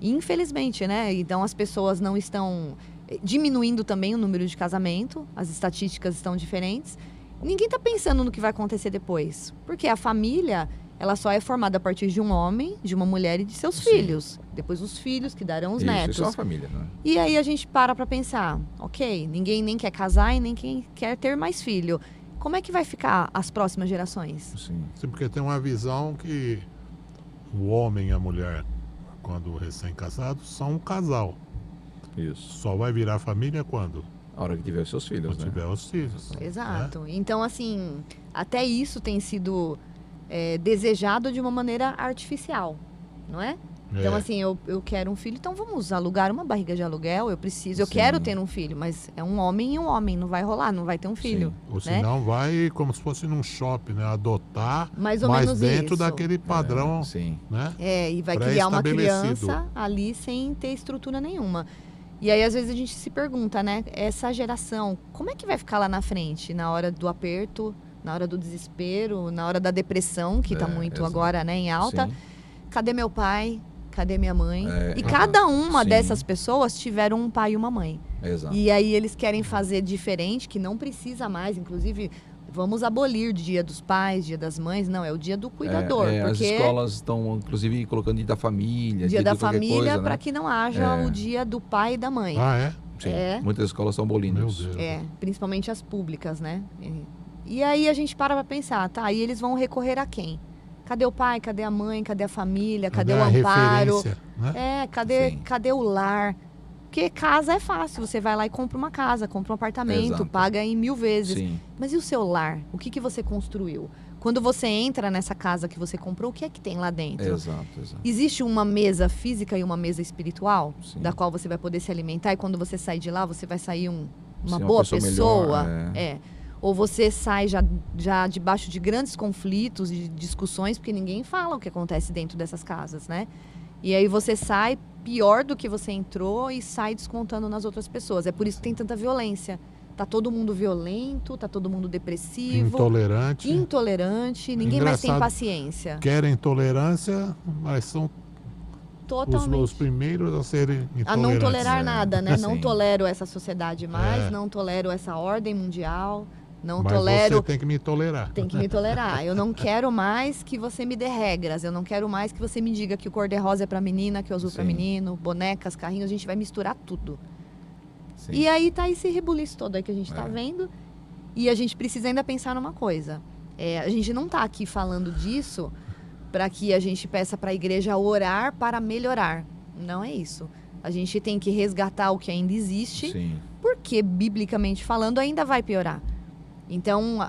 Infelizmente, né? Então, as pessoas não estão... Diminuindo também o número de casamento. As estatísticas estão diferentes. Ninguém está pensando no que vai acontecer depois. Porque a família... ela só é formada a partir de um homem, de uma mulher e de seus filhos. Depois os filhos que darão os netos. Isso é uma família, né? E aí a gente para pensar, ok, ninguém nem quer casar e nem quer ter mais filho. Como é que vai ficar as próximas gerações? Sim, porque tem uma visão que o homem e a mulher, quando recém-casados, são um casal. Isso. Só vai virar família quando? A hora que tiver os seus filhos, Quando tiver os filhos. Exato. Né? Então, assim, até isso tem sido... desejado de uma maneira artificial, não é? Então, assim, eu quero um filho, então vamos alugar uma barriga de aluguel, eu quero ter um filho, mas é um homem e um homem, não vai rolar, não vai ter um filho. Sim. Ou senão vai como se fosse num shopping, né? Adotar, mais ou mas menos dentro isso. daquele padrão, sim. né? E vai criar uma Pré-estabelecido. criança ali sem ter estrutura nenhuma. E aí, às vezes, a gente se pergunta, né? Essa geração, como é que vai ficar lá na frente, na hora do aperto, na hora do desespero, na hora da depressão, que está muito agora, né, em alta? Sim. Cadê meu pai? Cadê minha mãe? E cada uma dessas pessoas tiveram um pai e uma mãe. Exato. E aí eles querem fazer diferente, que não precisa mais, inclusive... Vamos abolir Dia dos Pais, Dia das Mães. Não, é o Dia do Cuidador. As porque escolas estão, inclusive, colocando Dia da Família. Dia da de qualquer Família, coisa, para né? que não haja o Dia do Pai e da Mãe. Ah, é? Sim. Muitas escolas estão abolindo Meu isso. Deus. Principalmente as públicas, né? E aí a gente para pensar, tá? E eles vão recorrer a quem? Cadê o pai? Cadê a mãe? Cadê a família? Cadê o a amparo? referência, né? Cadê o lar? Porque casa é fácil, você vai lá e compra uma casa, compra um apartamento, Exato. paga em 1000 vezes. Sim. Mas e o seu lar? O que você construiu? Quando você entra nessa casa que você comprou, o que é que tem lá dentro? Exato. Existe uma mesa física e uma mesa espiritual, Sim. da qual você vai poder se alimentar, e quando você sair de lá, você vai sair uma Sim, boa pessoa pessoa? melhor, Ou você sai já debaixo de grandes conflitos e discussões, porque ninguém fala o que acontece dentro dessas casas, né? E aí você sai pior do que você entrou e sai descontando nas outras pessoas. É por isso que tem tanta violência. Tá todo mundo violento, tá todo mundo depressivo. Intolerante. Ninguém mais tem paciência. Querem tolerância, mas são Totalmente. os primeiros a serem intolerantes. A não tolerar nada, né? Não Sim. tolero essa sociedade mais, não tolero essa ordem mundial, não Mas tolero... você tem que me tolerar. Tem que me tolerar. Eu não quero mais que você me dê regras. Eu não quero mais que você me diga que o cor-de-rosa é pra menina, que o azul é pra Sim. menino, bonecas, carrinhos, a gente vai misturar tudo. Sim. E aí tá esse rebuliço todo aí que a gente tá vendo. E a gente precisa ainda pensar numa coisa. A gente não tá aqui falando disso para que a gente peça para a igreja orar para melhorar. Não é isso. A gente tem que resgatar o que ainda existe, Sim. porque, biblicamente falando, ainda vai piorar. Então,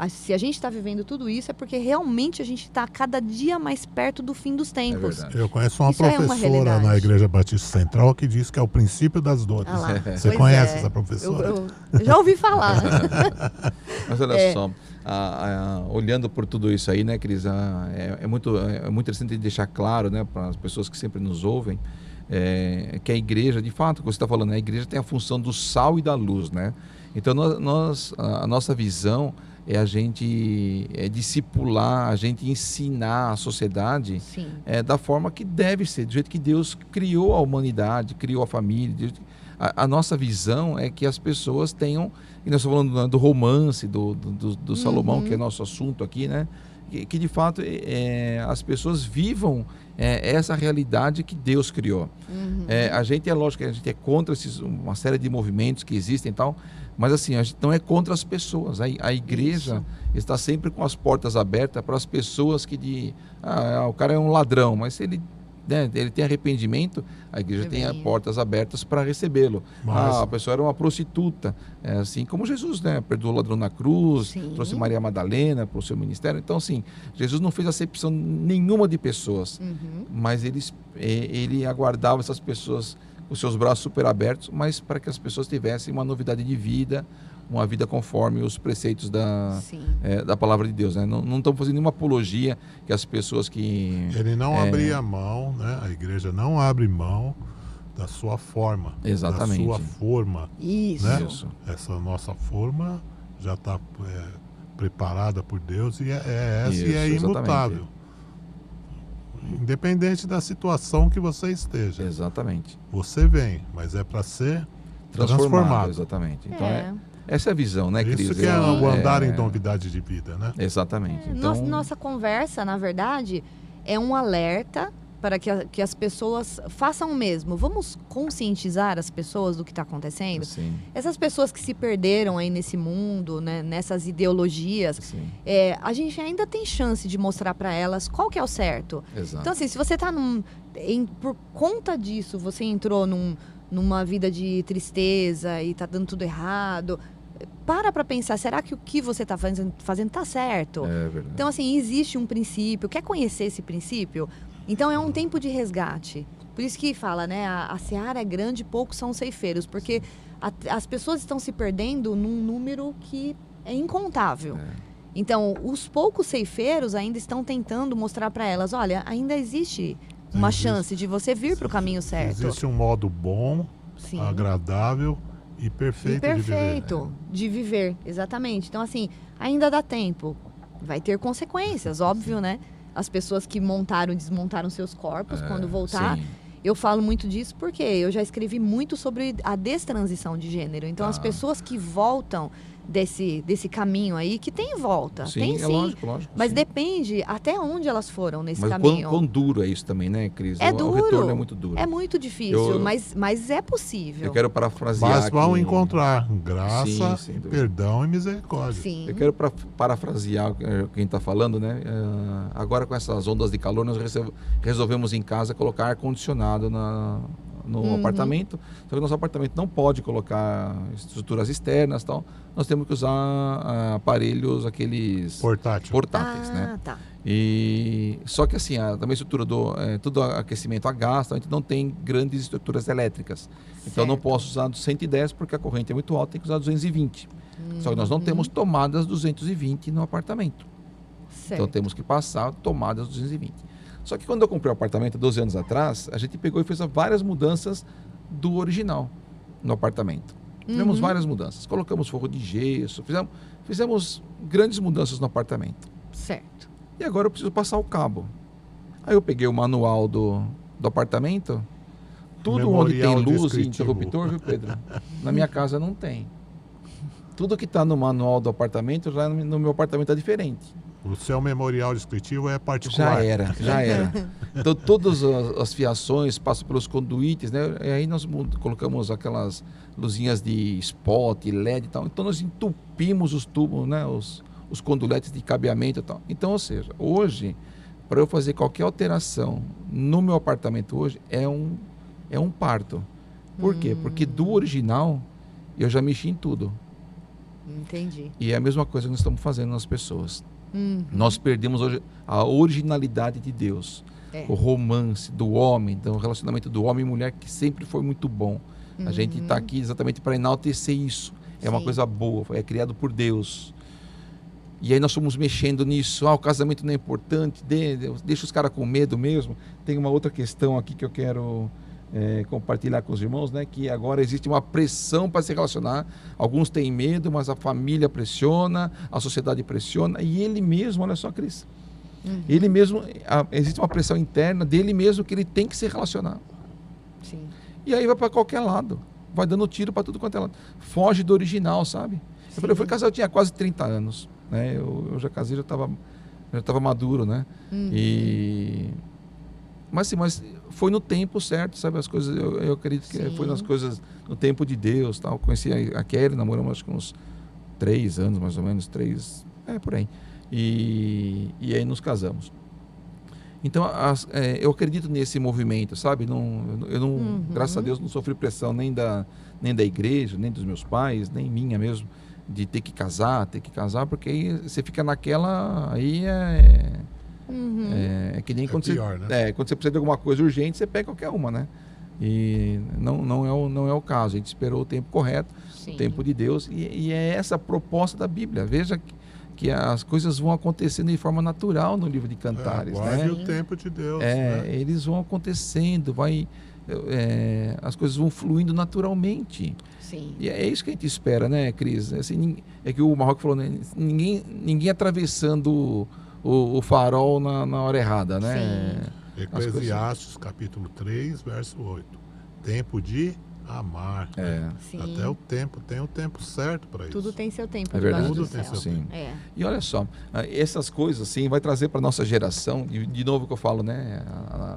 se a gente está vivendo tudo isso, é porque realmente a gente está cada dia mais perto do fim dos tempos. verdade. Eu conheço uma Isso é uma professora realidade. na Igreja Batista Central que diz que é o princípio das dores. Ah lá. Você Pois conhece é. essa professora? Eu já ouvi falar. Mas olha só, olhando por tudo isso aí, né, Cris, é muito interessante deixar claro, né, para as pessoas que sempre nos ouvem, que a igreja, de fato, como você está falando, a igreja tem a função do sal e da luz, né? Então a nossa visão é a gente discipular, a gente ensinar a sociedade Sim. da forma que deve ser, do jeito que Deus criou a humanidade, criou a família. A nossa visão é que as pessoas tenham, e nós estamos falando do romance, do Salomão, que é nosso assunto aqui, né? Que de fato as pessoas vivam essa realidade que Deus criou. A gente lógico que a gente é contra uma série de movimentos que existem e tal, mas assim, a gente não é contra as pessoas. A igreja está sempre com as portas abertas para as pessoas que o cara é um ladrão, mas se ele tem arrependimento, a igreja tem as portas abertas para recebê-lo. A pessoa era uma prostituta, assim como Jesus, né? Perdoou o ladrão na cruz, Sim. trouxe Maria Madalena para o seu ministério. Então, assim, Jesus não fez acepção nenhuma de pessoas, mas ele aguardava essas pessoas com seus braços super abertos, mas para que as pessoas tivessem uma novidade de vida, uma vida conforme os preceitos da palavra de Deus, né? Não estamos fazendo nenhuma apologia que as pessoas que... Ele não abria mão, né? A igreja não abre mão da sua forma. Exatamente. Da sua forma. Isso. Né? Isso. Essa nossa forma já está preparada por Deus e é essa Isso, e é imutável. exatamente. Independente da situação que você esteja. Exatamente. Você vem, mas é para ser transformado. Exatamente. Então, essa é a visão, né, Cris? Isso que é o andar em novidade de vida, né? Exatamente. Então, Nossa conversa, na verdade, é um alerta para que as pessoas façam o mesmo. Vamos conscientizar as pessoas do que está acontecendo? assim, Essas pessoas que se perderam aí nesse mundo, né, nessas ideologias, assim, a gente ainda tem chance de mostrar para elas qual que é o certo. exato. Então, assim, se você está por conta disso, você entrou numa vida de tristeza e está dando tudo errado, para pensar, será que o que você está fazendo está certo? É verdade. Então, assim, existe um princípio. Quer conhecer esse princípio? Então, é um tempo de resgate. Por isso que fala, né? A seara é grande, poucos são ceifeiros. Porque as pessoas estão se perdendo num número que é incontável. Então, os poucos ceifeiros ainda estão tentando mostrar para elas, olha, ainda existe uma chance de você vir para o caminho certo. Existe um modo bom, Sim. agradável e perfeito, de viver. Exatamente. Então, assim, ainda dá tempo. Vai ter consequências, óbvio, né? As pessoas que montaram e desmontaram seus corpos, quando voltar. sim. Eu falo muito disso porque eu já escrevi muito sobre a destransição de gênero. Então, as pessoas que voltam desse caminho aí, que tem volta. Sim, tem é sim. lógico. Mas sim. depende até onde elas foram nesse Mas caminho. quão duro é isso também, né, Cris? É O duro. retorno é muito duro. É muito difícil, Eu- mas é possível. Eu quero parafrasear Mas vão aqui- encontrar graça, Sim, sem dúvida. perdão e misericórdia. Sim. Eu quero parafrasear o que a gente está falando, né? Agora com essas ondas de calor, nós resolvemos em casa colocar ar-condicionado no apartamento. Só que nosso apartamento não pode colocar estruturas externas e tal. Nós temos que usar aparelhos, aqueles portáteis, né? Tá. E só que assim, também a estrutura tudo aquecimento a gás, então a gente não tem grandes estruturas elétricas. Então eu não Certo. posso usar 210 porque a corrente é muito alta, tem que usar 220. Só que nós não temos tomadas 220 no apartamento. Certo. Então temos que passar tomadas 220. Só que quando eu comprei o apartamento 12 anos atrás, a gente pegou e fez várias mudanças do original no apartamento. Fizemos várias mudanças. Colocamos forro de gesso, fizemos grandes mudanças no apartamento. Certo. E agora eu preciso passar o cabo. Aí eu peguei o manual do apartamento, tudo onde tem Memorial luz e descritivo. interruptor, viu, Pedro? Na minha casa não tem. Tudo que está no manual do apartamento, já no meu apartamento é diferente. O seu memorial descritivo é particular. Já era. Então todas as fiações passam pelos conduítes, né? E aí nós colocamos aquelas luzinhas de spot, LED e tal. Então nós entupimos os tubos, né? Os conduletes de cabeamento e tal. Então, ou seja, hoje, para eu fazer qualquer alteração no meu apartamento hoje, é um parto. Por quê? Porque do original eu já mexi em tudo. Entendi. E é a mesma coisa que nós estamos fazendo nas pessoas. Uhum. Nós perdemos hoje a originalidade de Deus. É. O romance do homem, do relacionamento do homem e mulher, que sempre foi muito bom. A gente está aqui exatamente para enaltecer isso. É uma Sim. coisa boa, é criado por Deus. E aí nós fomos mexendo nisso. O casamento não é importante, deixa os caras com medo mesmo. Tem uma outra questão aqui que eu quero compartilhar com os irmãos, né? Que agora existe uma pressão para se relacionar. Alguns têm medo, mas a família pressiona, a sociedade pressiona. E ele mesmo, olha só, Cris, ele mesmo, existe uma pressão interna dele mesmo que ele tem que se relacionar. Sim. E aí vai para qualquer lado, vai dando tiro para tudo quanto é lado. Foge do original, sabe? Eu fui casar, eu tinha quase 30 anos, né? Eu já casei, já estava maduro, né? Mas foi no tempo certo, sabe? As coisas, eu acredito que foi nas coisas, no tempo de Deus, tal. Conheci a Kelly, namoramos acho que uns 3 anos, mais ou menos, 3, por aí. E aí nos casamos. Então, eu acredito nesse movimento, sabe? Eu não, graças a Deus, não sofri pressão nem da igreja, nem dos meus pais, nem minha mesmo, de ter que casar, porque aí você fica naquela, aí é que nem quando pior, você, né? quando você precisa de alguma coisa urgente, você pega qualquer uma, né? E não é o caso. A gente esperou o tempo correto, Sim. o tempo de Deus, e é essa a proposta da Bíblia. Veja que as coisas vão acontecendo de forma natural no livro de Cantares, Guarde né? o tempo de Deus, né? Eles vão acontecendo, as coisas vão fluindo naturalmente. Sim. E é isso que a gente espera, né, Cris? Assim, é que o Marroco falou, né? Ninguém atravessando o farol na hora errada, né? Sim. Eclesiastes capítulo 3, verso 8. Tempo de amar. Sim. Até o tempo, tem o tempo certo para isso. Tudo tem seu tempo. É verdade. debaixo do Tudo tem céu. seu Sim. É. E olha só, essas coisas assim vai trazer para nossa geração, e de novo que eu falo, né?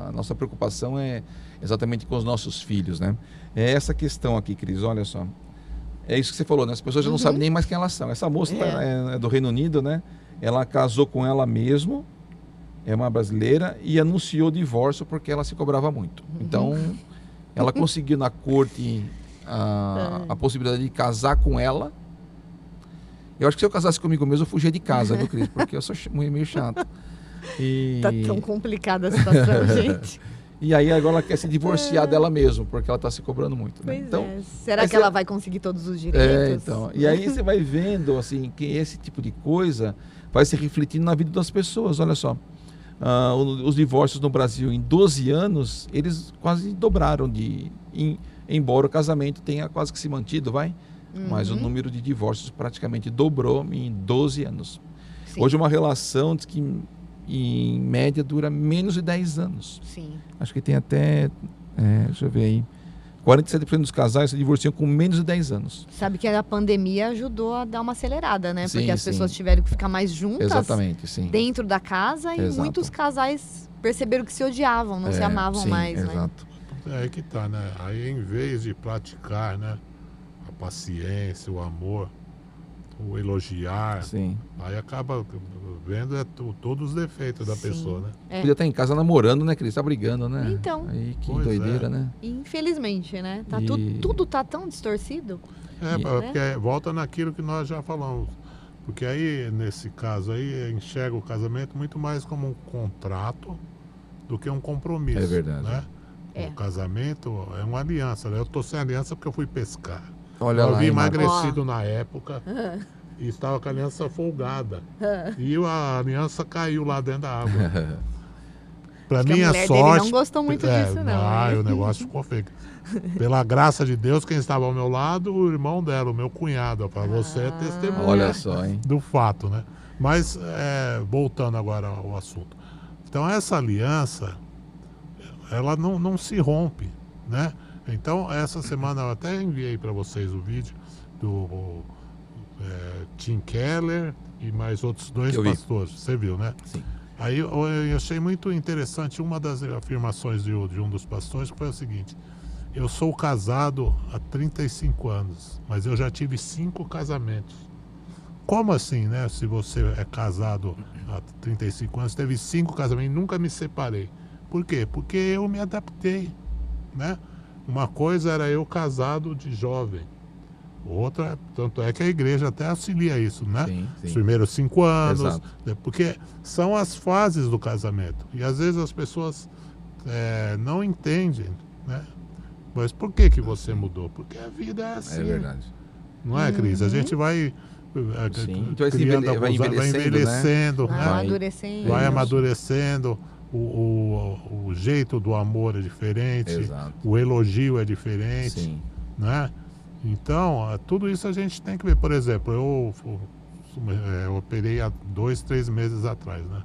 A nossa preocupação é exatamente com os nossos filhos, né? É essa questão aqui, Cris, olha só. É isso que você falou, né? As pessoas já não sabem nem mais quem elas são. Essa moça é do Reino Unido, né? Ela casou com ela mesmo, é uma brasileira, e anunciou o divórcio porque ela se cobrava muito. Então, ela conseguiu na corte a possibilidade de casar com ela. Eu acho que se eu casasse comigo mesmo, eu fugia de casa, viu, Cris? Porque eu sou meio chato. Tá tão complicada a situação, gente. E aí agora ela quer se divorciar dela mesma, porque ela está se cobrando muito. Né? Pois Então, é. Será que ela vai conseguir todos os direitos? então. E aí você vai vendo assim, que esse tipo de coisa vai se refletindo na vida das pessoas. Olha só, os divórcios no Brasil em 12 anos, eles quase dobraram, embora o casamento tenha quase que se mantido, mas o número de divórcios praticamente dobrou em 12 anos. Sim. Hoje uma relação diz que em média dura menos de 10 anos. Sim. Acho que tem até, deixa eu ver aí, 47% dos casais se divorciam com menos de 10 anos. Sabe que a pandemia ajudou a dar uma acelerada, né? Sim, Porque as sim. pessoas tiveram que ficar mais juntas Exatamente, sim. dentro da casa e Exato. muitos casais perceberam que se odiavam, não se amavam sim, mais, né? exato. É aí que tá, né? Aí em vez de praticar, né? A paciência, o amor, o elogiar, Sim. aí acaba vendo todos os defeitos da Sim. pessoa, né? É. Podia estar em casa namorando, né, Cris? Tá brigando, né? Então. Aí que Pois doideira, é. né? Infelizmente, né? Tá E- tudo tá tão distorcido. É, E- porque volta naquilo que nós já falamos. Porque aí, nesse caso aí, enxerga o casamento muito mais como um contrato do que um compromisso. É verdade. Né? É. O casamento é uma aliança, né? Eu tô sem aliança porque eu fui pescar. Olha Eu lá, havia hein, Marcos? emagrecido na época e estava com a aliança folgada. E a aliança caiu lá dentro da água. Para Acho que a minha mulher dele sorte. não gostou muito disso, não, né? O negócio ficou feio. Pela graça de Deus, quem estava ao meu lado, o irmão dela, o meu cunhado. Para você é testemunha Olha só, hein? do fato, né? Mas, voltando agora ao assunto. Então, essa aliança, ela não se rompe, né? Então, essa semana eu até enviei para vocês o vídeo do Tim Keller e mais outros 2 Eu vi. pastores. Você viu, né? Sim. Aí eu achei muito interessante uma das afirmações de um dos pastores, que foi o seguinte: eu sou casado há 35 anos, mas eu já tive 5 casamentos. Como assim, né? Se você é casado há 35 anos, teve 5 casamentos e nunca me separei. Por quê? Porque eu me adaptei, né? Uma coisa era eu casado de jovem, Outra, tanto é que a igreja até auxilia isso, né? Sim, Os sim. primeiros 5 anos, Exato. porque são as fases do casamento. E às vezes as pessoas não entendem, né? Mas por que você mudou? Porque a vida é assim. É verdade. Não é, Cris? A gente vai Sim. Então criando, vai envelhecendo, né? Vai amadurecendo. Vai Isso. amadurecendo, o jeito do amor é diferente, Exato. o elogio é diferente, Sim. né? Então, tudo isso a gente tem que ver. Por exemplo, eu operei há 2, 3 meses atrás, né?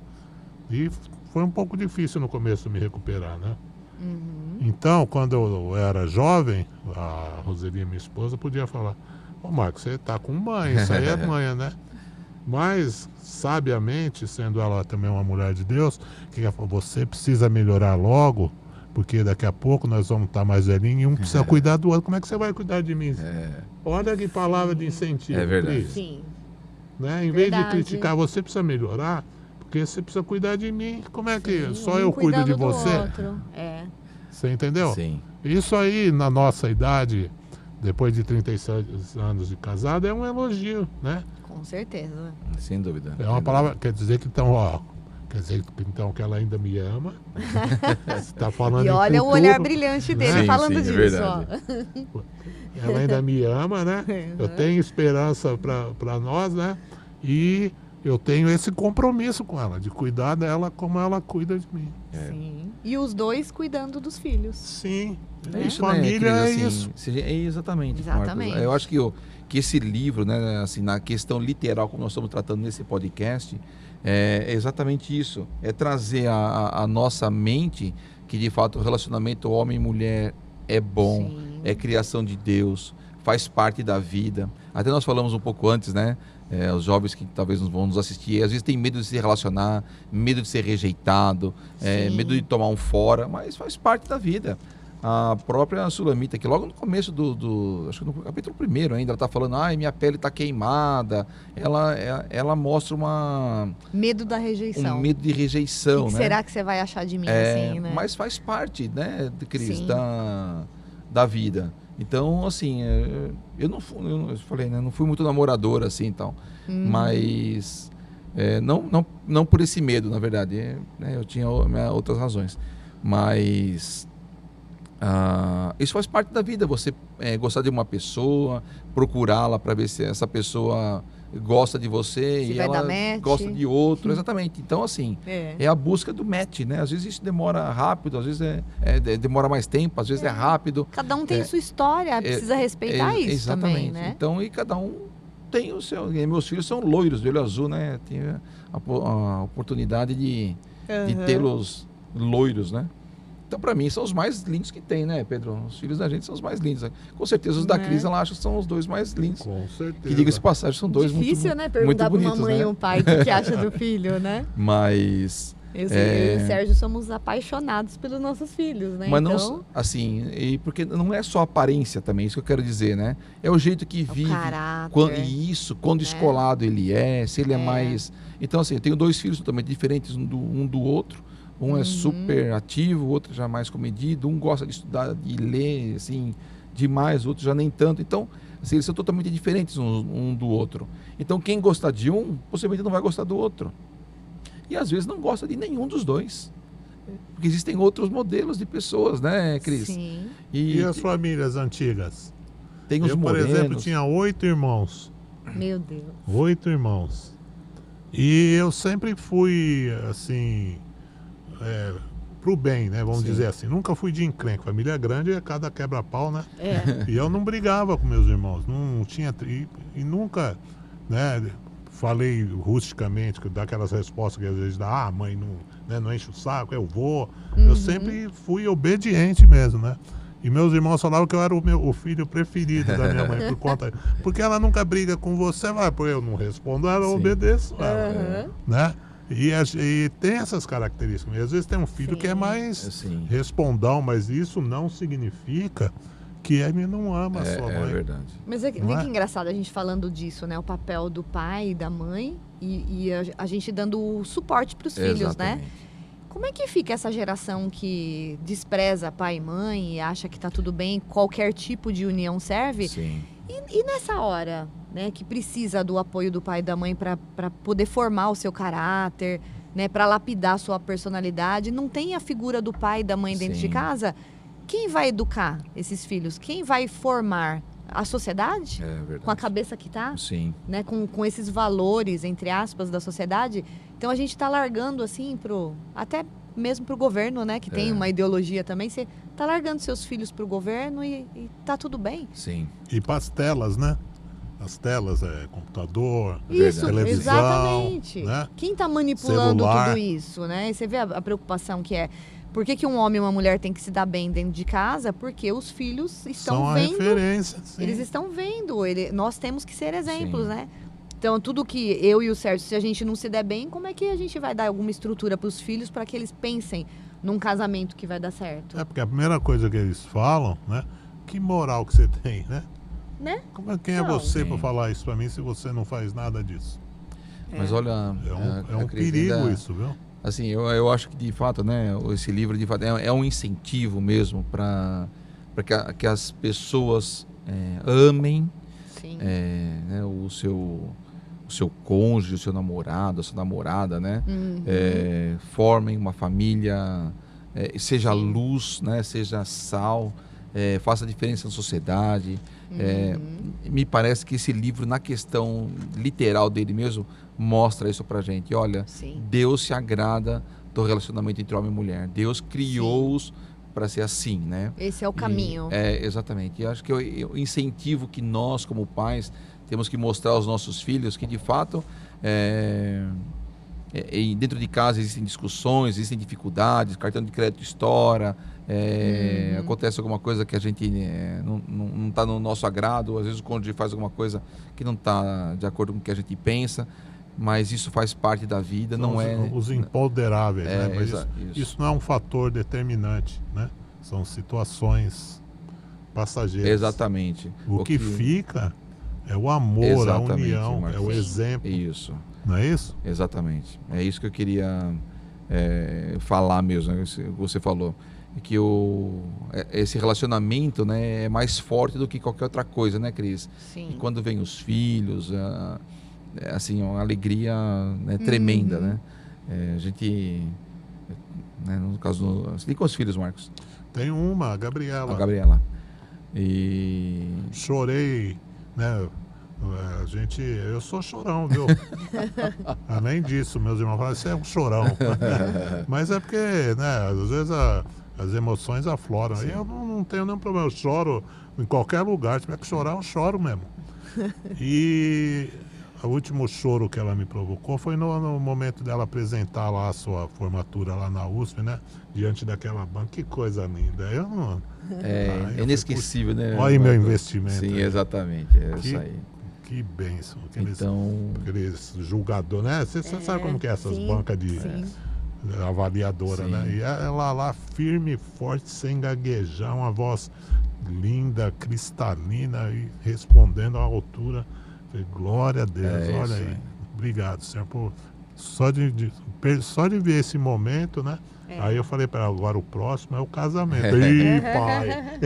E foi um pouco difícil no começo me recuperar, né? Então, quando eu era jovem, a Roseli, minha esposa, podia falar: ô Marcos, você tá com mãe, isso aí é manha, né? Mas, sabiamente, sendo ela também uma mulher de Deus, que ela falou: você precisa melhorar logo, porque daqui a pouco nós vamos estar mais velhinhos e um precisa cuidar do outro. Como é que você vai cuidar de mim? Olha que palavra de incentivo. É verdade. Cris, Sim. né? Em vez de Verdade. criticar, você precisa melhorar, porque você precisa cuidar de mim. Como é que Sim, só um eu cuido de cuidando do você? outro. É. Você entendeu? Sim. Isso aí, na nossa idade, depois de 36 anos de casado, é um elogio, né? Com certeza. Sem dúvida. É uma palavra, quer dizer que então, que ela ainda me ama. Você tá falando E em olha o futuro, olhar brilhante dele Sim, falando sim, é disso, verdade. ó. ela ainda me ama, né? Eu tenho esperança para nós, né? E eu tenho esse compromisso com ela, de cuidar dela como ela cuida de mim. Sim. E os dois cuidando dos filhos. Sim. É isso, Família né, Cris? é Assim, isso. Exatamente. Exatamente. Marcos. Eu acho que esse livro, né, assim, na questão literal, como nós estamos tratando nesse podcast, é exatamente isso. É trazer a nossa mente que, de fato, o relacionamento homem e mulher é bom, Sim. é criação de Deus, faz parte da vida. Até nós falamos um pouco antes, né? Os jovens que talvez vão nos assistir, às vezes tem medo de se relacionar, medo de ser rejeitado, Sim. medo de tomar um fora, mas faz parte da vida. A própria Sulamita, que logo no começo acho que no capítulo 1 ainda, ela está falando: ai, minha pele está queimada. Ela mostra Medo da rejeição. um medo de rejeição, O que né? será que você vai achar de mim, assim, né? Mas faz parte, né, de Cris, Sim. da vida. Então, assim, eu falei, né, não fui muito namorador, assim, então, mas não por esse medo, na verdade, né, eu tinha outras razões, mas isso faz parte da vida, você gostar de uma pessoa, procurá-la para ver se essa pessoa gosta de você Se e vai ela dar match. gosta de outro, exatamente. Então, assim, é a busca do match, né? Às vezes isso demora rápido, às vezes demora mais tempo, às vezes é rápido. Cada um tem a sua história, precisa respeitar isso Exatamente. também, né? Então, e cada um tem o seu. E meus filhos são loiros, de olho azul, né? Tenho a oportunidade de tê-los loiros, né? Então, para mim, são os mais lindos que tem, né, Pedro? Os filhos da gente são os mais lindos. Com certeza, os da Cris, ela acha que são os dois mais lindos. Com certeza. Que diga-se de passagem, são dois Difícil, muito, né? muito Perguntar para uma bonitos, mãe né? e um pai o que acha do filho, né? Mas... Eu e o Sérgio somos apaixonados pelos nossos filhos, né? Mas então, não, assim, porque não é só aparência também, isso que eu quero dizer, né? É o jeito que o vive. caráter. Quando descolado ele se ele é mais... Então, assim, eu tenho 2 filhos totalmente diferentes um do outro. Um é super ativo, o outro já mais comedido. Um gosta de estudar, de ler, assim, demais, o outro já nem tanto. Então, assim, eles são totalmente diferentes um do outro. Então, quem gostar de um, possivelmente não vai gostar do outro. E às vezes não gosta de nenhum dos dois. Porque existem outros modelos de pessoas, né, Cris? Sim. E as famílias antigas? Tem os Eu, por morenos. exemplo, tinha 8 irmãos. Meu Deus. 8 irmãos. E eu sempre fui, assim, pro bem, né? Vamos Sim. dizer assim. Nunca fui de encrenca. Família grande é cada quebra-pau, né? É. E eu não brigava com meus irmãos. Não tinha... E nunca, né? Falei rusticamente, daquelas respostas que às vezes dá: ah, mãe, não enche o saco, eu vou. Eu sempre fui obediente mesmo, né? E meus irmãos falavam que eu era o filho preferido da minha mãe, porque ela nunca briga com você, vai, porque eu não respondo, ela Sim. obedeço ela, né? E tem essas características. E às vezes tem um filho que é mais Sim. respondão, mas isso não significa que ele não ama a sua É mãe. verdade. Mas vê Não é? que engraçado a gente falando disso, né? O papel do pai e da mãe e a gente dando o suporte para os filhos, né? Exatamente. Como é que fica essa geração que despreza pai e mãe e acha que tá tudo bem, qualquer tipo de união serve? Sim. E nessa hora, né, que precisa do apoio do pai e da mãe para poder formar o seu caráter, né, para lapidar a sua personalidade, não tem a figura do pai e da mãe dentro de casa? Quem vai educar esses filhos? Quem vai formar? A sociedade? É verdade. Com a cabeça que tá? Sim. Né, com esses valores, entre aspas, da sociedade. Então a gente está largando assim até mesmo pro governo, né, que tem uma ideologia também. Você tá largando seus filhos pro governo e tá tudo bem. Sim. E para as telas, né? As telas, computador, Isso, televisão, exatamente. né? Quem tá manipulando Celular. tudo isso, né? E você vê a preocupação que é. Por que um homem e uma mulher têm que se dar bem dentro de casa? Porque os filhos estão São a vendo. referência, sim. Eles estão vendo. Nós temos que ser exemplos, Sim. né? Então, tudo que eu e o Sérgio, se a gente não se der bem, como é que a gente vai dar alguma estrutura para os filhos para que eles pensem num casamento que vai dar certo? Porque a primeira coisa que eles falam, né? Que moral que você tem, né? Né? Quem é Não. você Sim. para falar isso para mim se você não faz nada disso? Mas olha, É um Cris, perigo ainda, isso, viu? assim, eu acho que de fato, né, esse livro de fato é um incentivo mesmo para que as pessoas amem Sim. né, o seu cônjuge, o seu namorado, a sua namorada, né? Uhum. Formem uma família, seja Sim. luz, né, seja sal, faça diferença na sociedade. Me parece que esse livro, na questão literal dele mesmo, mostra isso pra gente. Olha, Sim. Deus se agrada do relacionamento entre homem e mulher. Deus criou-os para ser assim, né? Esse é o caminho. Exatamente. E acho que eu incentivo que nós, como pais, temos que mostrar aos nossos filhos que, de fato, dentro de casa existem discussões, existem dificuldades, cartão de crédito estoura, acontece alguma coisa que a gente não está no nosso agrado, às vezes o cônjuge faz alguma coisa que não está de acordo com o que a gente pensa, mas isso faz parte da vida, São os imponderáveis, né? Mas isso não é um fator determinante, né? São situações passageiras. Exatamente. O que fica é o amor, a união, Marcos. é o exemplo. Isso. Não é isso? Exatamente. É isso que eu queria falar mesmo, né? Você falou. Que esse relacionamento, né, é mais forte do que qualquer outra coisa, né, Cris? Sim. E quando vem os filhos, assim, uma alegria, né, tremenda, né? A gente, né, no caso, você tem quantos filhos, Marcos? Tem uma, a Gabriela. A Gabriela. E Chorei, né? Eu sou chorão, viu? Além disso, meus irmãos falam, você é um chorão. Mas é porque, né, às vezes as emoções afloram. E eu não tenho nenhum problema, eu choro em qualquer lugar. Se tiver que chorar, eu choro mesmo. E o último choro que ela me provocou foi no momento dela apresentar lá a sua formatura lá na USP, né? Diante daquela banca. Que coisa linda. Eu não... é inesquecível, né? Olha aí meu investimento. Sim, aí. exatamente. É isso aí. Que bênção. Aqueles julgadores, né? Você sabe como que é essas bancas de avaliadora, Sim. né? E ela lá, firme, forte, sem gaguejar, uma voz linda, cristalina e respondendo à altura. Falei, glória a Deus, olha aí. Obrigado, Senhor, só de ver esse momento, né? Aí eu falei para ela, agora o próximo é o casamento. Ih, pai!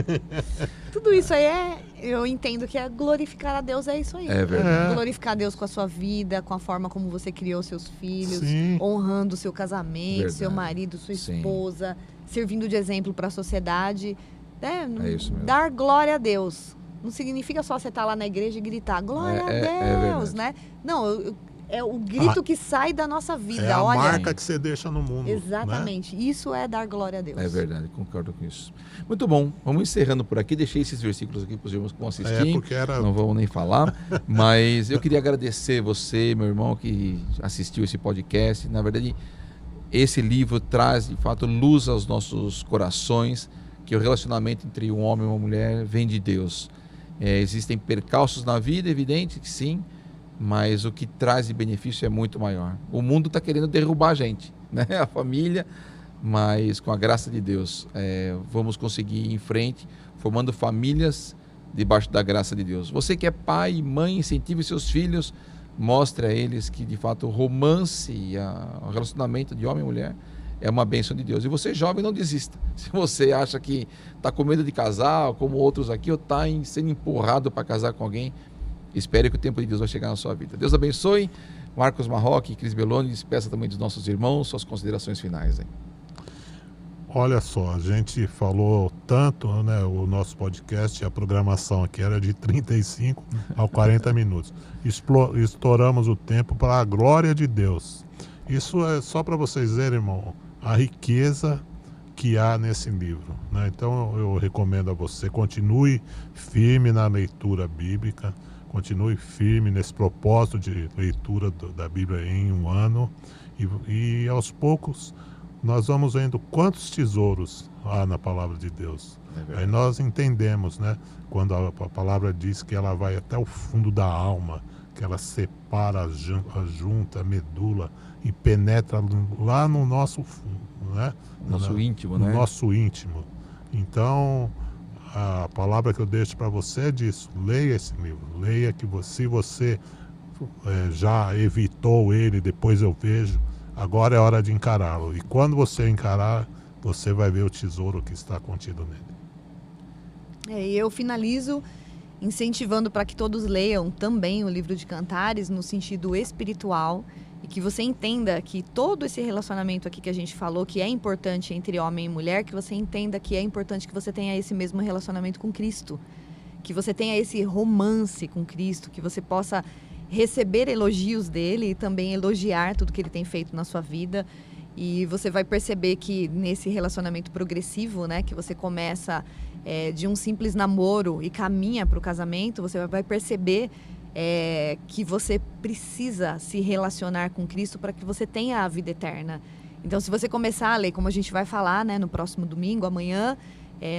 Tudo isso aí eu entendo que glorificar a Deus, é isso aí. É verdade. Glorificar a Deus com a sua vida, com a forma como você criou seus filhos, Sim. honrando o seu casamento, Verdade. seu marido, sua Sim. esposa, servindo de exemplo para a sociedade. É isso mesmo. Dar glória a Deus. Não significa só você estar lá na igreja e gritar glória a Deus, verdade. né? Não, é o grito que sai da nossa vida. É a Olha, marca que você deixa no mundo. exatamente. Né? Isso é dar glória a Deus. É verdade, concordo com isso. Muito bom, vamos encerrando por aqui. Deixei esses versículos aqui para os irmãos que vão assistir. Porque era... Não vamos nem falar, mas eu queria agradecer você, meu irmão, que assistiu esse podcast. Na verdade, esse livro traz, de fato, luz aos nossos corações, que o relacionamento entre um homem e uma mulher vem de Deus. Existem percalços na vida, evidente que sim, mas o que traz de benefício é muito maior. O mundo está querendo derrubar a gente, né? A família, mas com a graça de Deus vamos conseguir ir em frente, formando famílias debaixo da graça de Deus. Você que é pai e mãe, incentive seus filhos, mostre a eles que de fato o romance e o relacionamento de homem e mulher é uma bênção de Deus. E você, jovem, não desista. Se você acha que está com medo de casar, como outros aqui, ou está sendo empurrado para casar com alguém, espere que o tempo de Deus vai chegar na sua vida. Deus abençoe. Marcos Marroque e Cris Belloni, despeça também dos nossos irmãos, suas considerações finais aí. Olha só, a gente falou tanto, né? O nosso podcast, a programação aqui era de 35 a 40 minutos. Estouramos o tempo para a glória de Deus. Isso é só para vocês verem, irmão, a riqueza que há nesse livro, né? Então eu recomendo a você, continue firme na leitura bíblica, continue firme nesse propósito de leitura da Bíblia em um ano e aos poucos nós vamos vendo quantos tesouros há na palavra de Deus. Aí nós entendemos, né? Quando a palavra diz que ela vai até o fundo da alma, que ela separa a junta, a medula e penetra lá no nosso fundo, né? Nosso íntimo, no né? nosso íntimo. Então, a palavra que eu deixo para você é disso. Leia esse livro. Leia que se você já evitou ele, depois eu vejo, agora é hora de encará-lo. E quando você encarar, você vai ver o tesouro que está contido nele. E eu finalizo incentivando para que todos leiam também o livro de Cantares no sentido espiritual e que você entenda que todo esse relacionamento aqui que a gente falou, que é importante entre homem e mulher, que você entenda que é importante que você tenha esse mesmo relacionamento com Cristo, que você tenha esse romance com Cristo, que você possa receber elogios dele e também elogiar tudo que ele tem feito na sua vida. E você vai perceber que nesse relacionamento progressivo, né, que você começa de um simples namoro e caminha para o casamento, você vai perceber que você precisa se relacionar com Cristo para que você tenha a vida eterna. Então, se você começar a ler, como a gente vai falar, né, no próximo domingo, amanhã,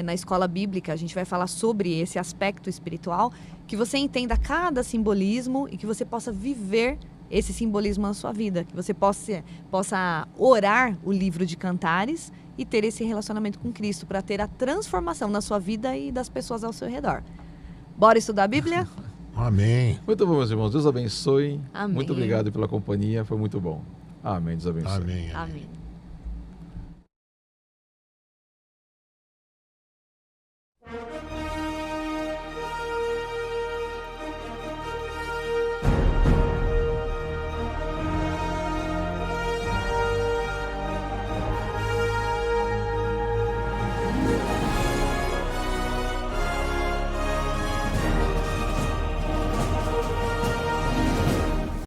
na escola bíblica, a gente vai falar sobre esse aspecto espiritual, que você entenda cada simbolismo e que você possa viver esse simbolismo na sua vida, que você possa orar o livro de Cantares e ter esse relacionamento com Cristo para ter a transformação na sua vida e das pessoas ao seu redor. Bora estudar a Bíblia? Amém. Muito bom, meus irmãos. Deus abençoe. Amém. Muito obrigado pela companhia. Foi muito bom. Amém. Deus abençoe. Amém. Amém.